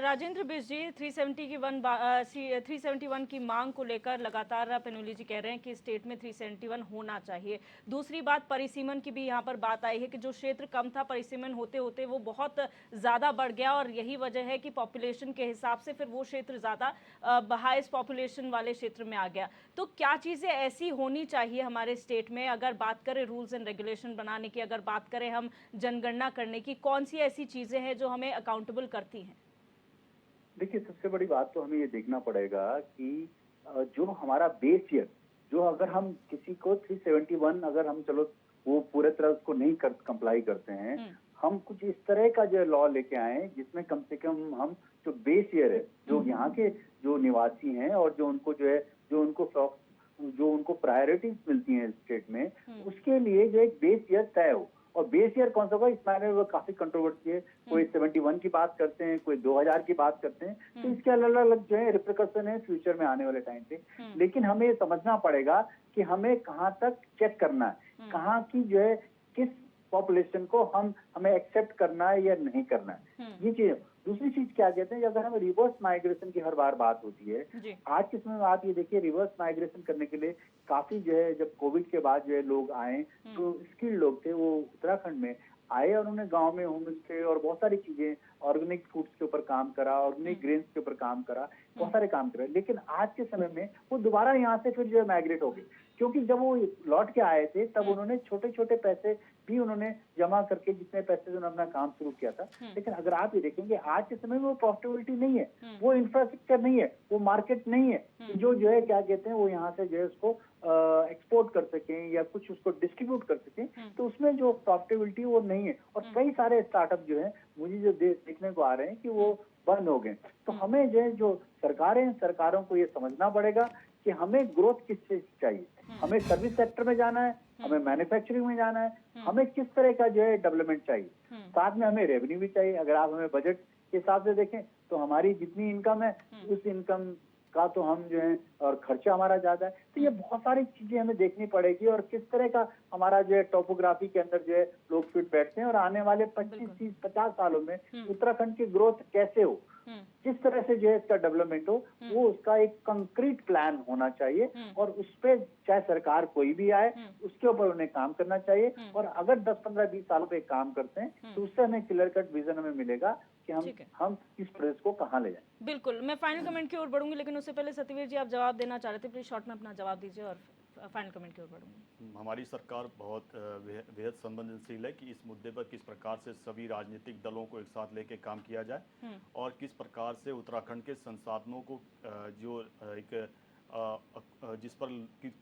राजेंद्र बिष्ट जी, 371 की मांग को लेकर लगातार पेनुली जी कह रहे हैं कि स्टेट में 371 होना चाहिए। दूसरी बात, परिसीमन की भी यहाँ पर बात आई है कि जो क्षेत्र कम था, परिसीमन होते होते वो बहुत ज़्यादा बढ़ गया और यही वजह है कि पॉपुलेशन के हिसाब से फिर वो क्षेत्र ज़्यादा हाईएस्ट पॉपुलेशन वाले क्षेत्र में आ गया। तो क्या चीज़ें ऐसी होनी चाहिए हमारे स्टेट में, अगर बात करें रूल्स एंड रेगुलेशन बनाने की, अगर बात करें हम जनगणना करने की, कौन सी ऐसी चीज़ें हैं जो हमें अकाउंटेबल करती हैं? देखिए, सबसे बड़ी बात तो हमें ये देखना पड़ेगा कि जो हमारा बेस ईयर, जो अगर हम किसी को 371 अगर हम चलो वो पूरे तरह उसको नहीं कंप्लाई करते हैं, हम कुछ इस तरह का जो लॉ लेके आए जिसमें कम से कम हम जो बेस ईयर है, जो यहाँ के जो निवासी हैं और जो उनको जो है जो उनको प्रायोरिटीज मिलती हैं स्टेट में, उसके लिए जो एक बेस ईयर तय हो। और बेस ईयर कौन सा होगा, इस मायने में काफी कंट्रोवर्सी है। कोई 71 की बात करते हैं, कोई 2000 की बात करते हैं, तो इसके अलग अलग जो है रिप्रिकॉशन है फ्यूचर में आने वाले टाइम पे। लेकिन हमें ये समझना पड़ेगा कि हमें कहाँ तक चेक करना है, कहाँ की जो है किस पॉपुलेशन को हमें एक्सेप्ट करना है या नहीं करना है, ये चीज। दूसरी चीज क्या कहते हैं, अगर हम रिवर्स माइग्रेशन की हर बार बात होती है, आज के समय में आप ये देखिए, रिवर्स माइग्रेशन करने के लिए काफी जो है, जब कोविड के बाद जो है लोग आए तो स्किल्ड लोग थे, वो उत्तराखंड में आए और उन्होंने गांव में होम स्टे और बहुत सारी चीजें, ऑर्गेनिक फूड्स के ऊपर काम करा, ऑर्गेनिक ग्रेन्स के ऊपर काम करा, बहुत सारे काम करे। लेकिन आज के समय में वो दोबारा यहाँ से फिर जो है माइग्रेट हो गए, क्योंकि जब वो लौट के आए थे तब उन्होंने छोटे छोटे पैसे भी उन्होंने जमा करके, जितने पैसे से उन्होंने अपना काम शुरू किया था। लेकिन अगर आप ये देखेंगे आज के समय में वो प्रॉफिटेबिलिटी नहीं है, वो इंफ्रास्ट्रक्चर नहीं है, वो मार्केट नहीं है जो है क्या कहते हैं वो यहाँ से जो है उसको एक्सपोर्ट कर सकें या कुछ उसको डिस्ट्रीब्यूट कर सकें, तो उसमें जो प्रॉफिटेबिलिटी वो नहीं है। और कई सारे स्टार्टअप जो है मुझे जो देखने को आ रहे हैं कि वो बंद हो गए। तो हमें जो सरकारें हैं, सरकारों को ये समझना पड़ेगा कि हमें ग्रोथ किस चीज चाहिए, हमें सर्विस सेक्टर में जाना है, हमें मैन्युफैक्चरिंग में जाना है, हमें किस तरह का जो है डेवलपमेंट चाहिए, साथ में हमें रेवेन्यू भी चाहिए। अगर आप हमें बजट के हिसाब से देखें तो हमारी जितनी इनकम है उस इनकम का तो हम जो है और खर्चा हमारा ज्यादा है। तो ये बहुत सारी चीजें हमें देखनी पड़ेगी और किस तरह का हमारा जो है टोपोग्राफी के अंदर जो है लोग फिट बैठते हैं और आने वाले 25-30-50 सालों में उत्तराखंड की ग्रोथ कैसे हो, किस तरह से जो है इसका डेवलपमेंट हो, वो उसका एक कंक्रीट प्लान होना चाहिए और उस पे चाहे सरकार कोई भी आए उसके ऊपर उन्हें काम करना चाहिए। और अगर 10-15-20 सालों पे काम करते हैं तो उससे हमें क्लियर कट विजन हमें मिलेगा कि हम इस प्रदेश को कहाँ ले जाएं। बिल्कुल, मैं फाइनल कमेंट की ओर बढ़ूंगी, लेकिन उससे पहले सत्यवीर जी आप जवाब देना चाह रहे थे, प्लीज शॉर्ट में अपना जवाब दीजिए और फाइनल कमेंट की ओर बढ़ूंगी। हमारी सरकार बहुत बेहद संवेदनशील है कि इस मुद्दे पर किस प्रकार से सभी राजनीतिक दलों को एक साथ लेके काम किया जाए और किस प्रकार से उत्तराखंड के संसाधनों को जो एक जिस पर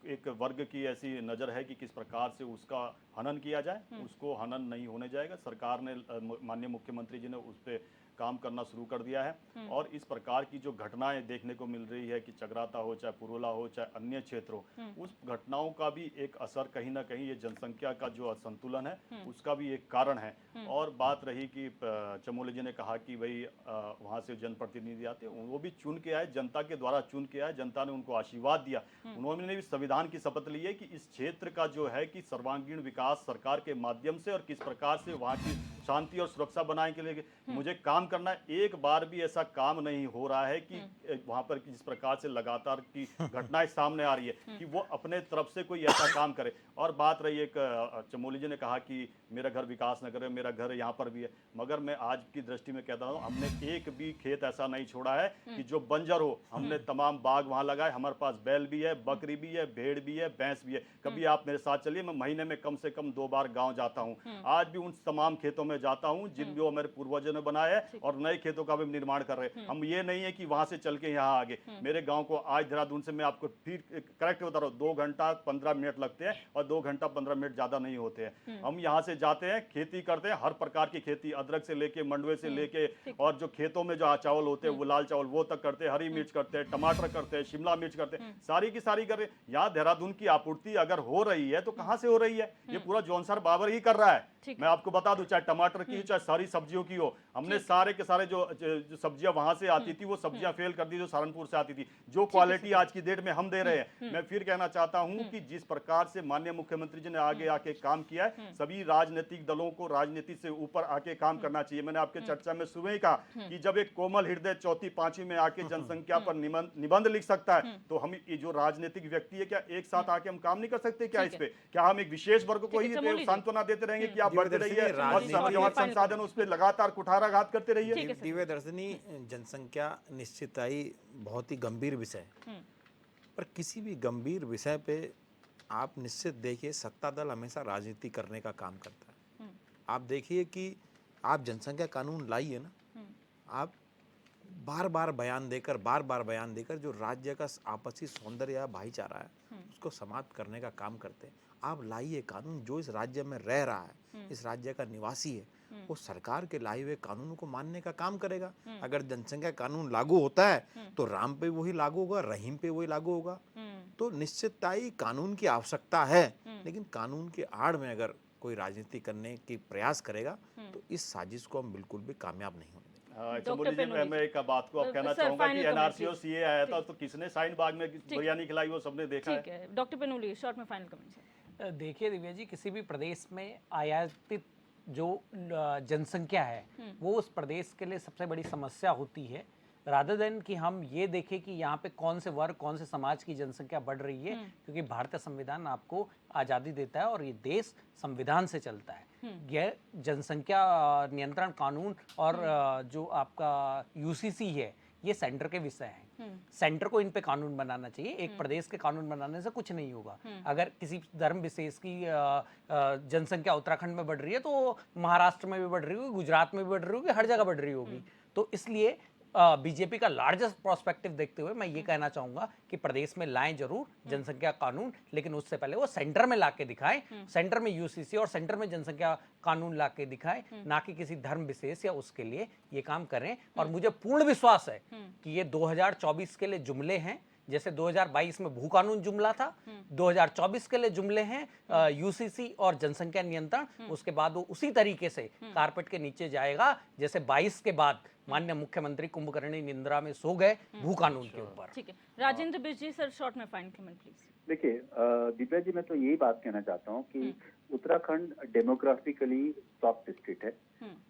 एक वर्ग की ऐसी नज़र है कि किस प्रकार से उसका हनन किया जाए, उसको हनन नहीं होने जाएगा। सरकार ने, माननीय मुख्यमंत्री जी ने उस पर काम करना शुरू कर दिया है और इस प्रकार की जो घटनाएं देखने को मिल रही है कि चक्राता हो, चाहे पुरोला हो, चाहे अन्य क्षेत्र हो, उस घटनाओं का भी एक असर कहीं ना कहीं ये जनसंख्या का जो असंतुलन है उसका भी एक कारण है। और बात रही कि चमोली जी ने कहा कि भाई वहाँ से जनप्रतिनिधि आते हैं, वो भी चुन के आए, जनता के द्वारा चुन के आए, जनता ने उनको आशीर्वाद दिया, उन्होंने भी संविधान की शपथ ली है कि इस क्षेत्र का जो है कि सर्वांगीण विकास सरकार के माध्यम से और किस प्रकार से वहाँ की शांति और सुरक्षा बनाने के लिए मुझे काम करना है। एक बार भी ऐसा काम नहीं हो रहा है कि वहां पर जिस प्रकार से लगातार की घटनाएं सामने आ रही है कि वो अपने तरफ से कोई ऐसा काम करे। और बात रही एक चमोली जी ने कहा कि मेरा घर विकास न करे, मेरा घर यहाँ पर भी है, मगर मैं आज की दृष्टि में कहता हूँ हमने एक भी खेत ऐसा नहीं छोड़ा है कि जो बंजर हो। हमने तमाम बाग वहां लगाए, हमारे पास बैल भी है, बकरी भी है, भेड़ भी है, भैंस भी है। कभी आप मेरे साथ चलिए, मैं महीने में कम से कम 2 बार गाँव जाता हूँ। आज भी उन तमाम खेतों में जाता हूँ जिन जो हमारे पूर्वजों ने बनाया है और नए खेतों का भी निर्माण कर रहे हैं। हम ये नहीं है कि वहां से चल के यहाँ आगे। मेरे गांव को आज देहरादून से मैं आपको फिर करेक्ट बता रहा हूँ 2 घंटा 15 मिनट लगते हैं और 2 घंटा 15 मिनट ज्यादा नहीं होते हैं। हम यहाँ से जाते हैं, खेती करते हैं, हर प्रकार की खेती, अदरक से लेके मंडवे से लेके और जो खेतों में जो चावल होते हैं वो लाल चावल वो तक करते हैं, हरी मिर्च करते हैं, टमाटर करते हैं, शिमला मिर्च करते हैं, सारी की सारी कर रहे हैं। यहाँ देहरादून की आपूर्ति अगर हो रही है तो कहां से हो रही है? ये पूरा जौनसर बाबर ही कर रहा है। मैं आपको बता दूं, चाहे टमाटर की चाहे सारी सब्जियों की हो, हमने सारे के सारे जो सब्जियां वहां से आती थी वो सब्जियां फेल कर दी जो सहारनपुर से आती थी। जो क्वालिटी आज की डेट में हम दे रहे हैं, मैं फिर कहना चाहता हूं कि जिस प्रकार से माननीय मुख्यमंत्री जी ने आगे आके काम किया है, सभी राजनीतिक दलों को राजनीति से ऊपर आके काम करना चाहिए। मैंने आपके चर्चा में सुबह ही कहा कि जब एक कोमल हृदय चौथी पांचवी में आके जनसंख्या पर निबंध लिख सकता है, तो हम ये जो राजनीतिक व्यक्ति है क्या एक साथ आके हम काम नहीं कर सकते क्या? इस पे क्या हम एक विशेष वर्ग को ही सांत्वना देते रहेंगे कि आप बढ़ते रहिए और संसाधन उस पर लगातार कुठाराघात करते रहिए? दिव्य दर्शनी, जनसंख्या निश्चितताई बहुत ही गंभीर विषय है, पर किसी भी गंभीर विषय पे आप निश्चित देखिए सत्ता दल हमेशा राजनीति करने का काम करता है। आप देखिए कि आप जनसंख्या कानून लाइए ना, आप बार बार बयान देकर जो राज्य का आपसी सौंदर्य या भाईचारा है उसको समाप्त करने का काम करते हैं। आप लाइए कानून, जो इस राज्य में रह रहा है, इस राज्य का निवासी है, वो सरकार के लाए हुए कानूनों को मानने का काम करेगा। अगर जनसंख्या कानून लागू होता है तो राम पे वही लागू होगा, रहीम पे वही लागू होगा। तो निश्चितताई कानून की आवश्यकता है, लेकिन कानून के आड़ में अगर कोई राजनीति करने की प्रयास करेगा तो इस साजिश को हम बिल्कुल भी कामयाब नहीं होने देंगे। चमोली जी, मैं एक बात को अब कहना चाहूंगा कि एनआरसी और सीए आया था तो किसने शाहीन बाग में बिरयानी खिलाई वो सबने देखा है। ठीक है, डॉक्टर पेनुली शॉर्ट में फाइनल कमेंट। देखिए दिव्या जी, किसी भी प्रदेश में आयातित जो जनसंख्या है वो उस प्रदेश के लिए सबसे बड़ी समस्या होती है, रादर देन कि हम ये देखें कि यहाँ पे कौन से वर्ग कौन से समाज की जनसंख्या बढ़ रही है, क्योंकि भारतीय संविधान आपको आज़ादी देता है और ये देश संविधान से चलता है। यह जनसंख्या नियंत्रण कानून और जो आपका यूसीसी है ये सेंटर के विषय हैं। सेंटर को इन पे कानून बनाना चाहिए, एक प्रदेश के कानून बनाने से कुछ नहीं होगा। अगर किसी धर्म विशेष की जनसंख्या उत्तराखंड में बढ़ रही है तो महाराष्ट्र में भी बढ़ रही होगी, गुजरात में भी बढ़ रही होगी, हर जगह बढ़ रही होगी। तो इसलिए बीजेपी का लार्जेस्ट प्रोस्पेक्टिव देखते हुए मैं ये कहना चाहूंगा कि प्रदेश में लाएं जरूर जनसंख्या कानून, लेकिन उससे पहले वो सेंटर में लाके दिखाएं, सेंटर में यूसीसी और सेंटर में जनसंख्या कानून लाके दिखाएं, ना कि किसी धर्म विशेष या उसके लिए ये काम करें। और मुझे पूर्ण विश्वास है कि ये 2024 के लिए जुमले हैं, जैसे 2022 में भू कानून जुमला था, 2024 के लिए जुमले हैं यूसीसी और जनसंख्या नियंत्रण। उसके बाद वो उसी तरीके से कारपेट के नीचे जाएगा जैसे 22 के बाद माननीय मुख्यमंत्री कुंभकर्णी निंद्रा में सो गए भू कानून के ऊपर। ठीक है, राजेंद्र बिज जी सर शॉर्ट में फाइनल कमेंट प्लीज। देखिए दिव्या जी, मैं तो यही बात कहना चाहता हूँ कि उत्तराखंड डेमोग्राफिकली सॉफ्ट स्टेट है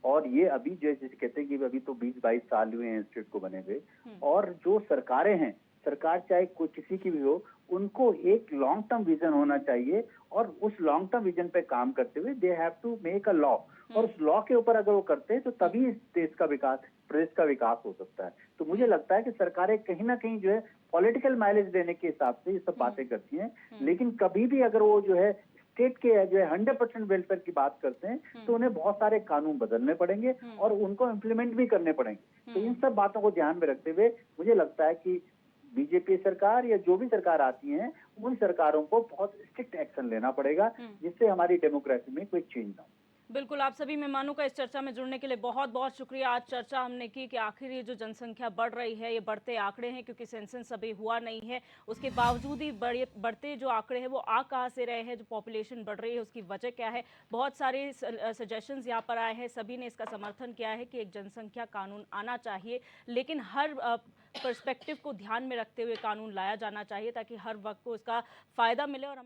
और ये अभी जैसे कहते हैं कि अभी तो 20-22 साल हुए हैं स्टेट को बने हुए, और जो सरकारें हैं, सरकार चाहे कोई किसी की भी हो, उनको एक लॉन्ग टर्म विजन होना चाहिए और उस लॉन्ग टर्म विजन पे काम करते हुए they have to make a law, और उस लॉ के ऊपर अगर वो करते हैं तो तभी इस देश का विकास, प्रदेश का विकास हो सकता है। तो मुझे लगता है कि सरकारें कहीं ना कहीं जो है पॉलिटिकल माइलेज देने के हिसाब से ये सब बातें करती हैं, लेकिन कभी भी अगर वो जो है स्टेट के जो है 100% वेलफेयर की बात करते हैं तो उन्हें बहुत सारे कानून बदलने पड़ेंगे और उनको इम्प्लीमेंट भी करने पड़ेंगे। तो इन सब बातों को ध्यान में रखते हुए मुझे लगता है कि बीजेपी सरकार या जो भी सरकार आती है उन सरकारों को बहुत स्ट्रिक्ट एक्शन लेना पड़ेगा जिससे हमारी डेमोक्रेसी में कोई चेंज ना हो। बिल्कुल, आप सभी मेहमानों का इस चर्चा में जुड़ने के लिए बहुत बहुत शुक्रिया। आज चर्चा हमने की कि आखिर ये जो जनसंख्या बढ़ रही है ये बढ़ते आंकड़े हैं, क्योंकि सेंसस अभी हुआ नहीं है, उसके बावजूद ही बढ़ते जो आंकड़े हैं वो आ कहाँ से रहे हैं, जो पॉपुलेशन बढ़ रही है उसकी वजह क्या है। बहुत सारे सजेशंस यहाँ पर आए हैं, सभी ने इसका समर्थन किया है कि एक जनसंख्या कानून आना चाहिए, लेकिन हर पर्सपेक्टिव को ध्यान में रखते हुए कानून लाया जाना चाहिए ताकि हर वक्त को इसका फायदा मिले और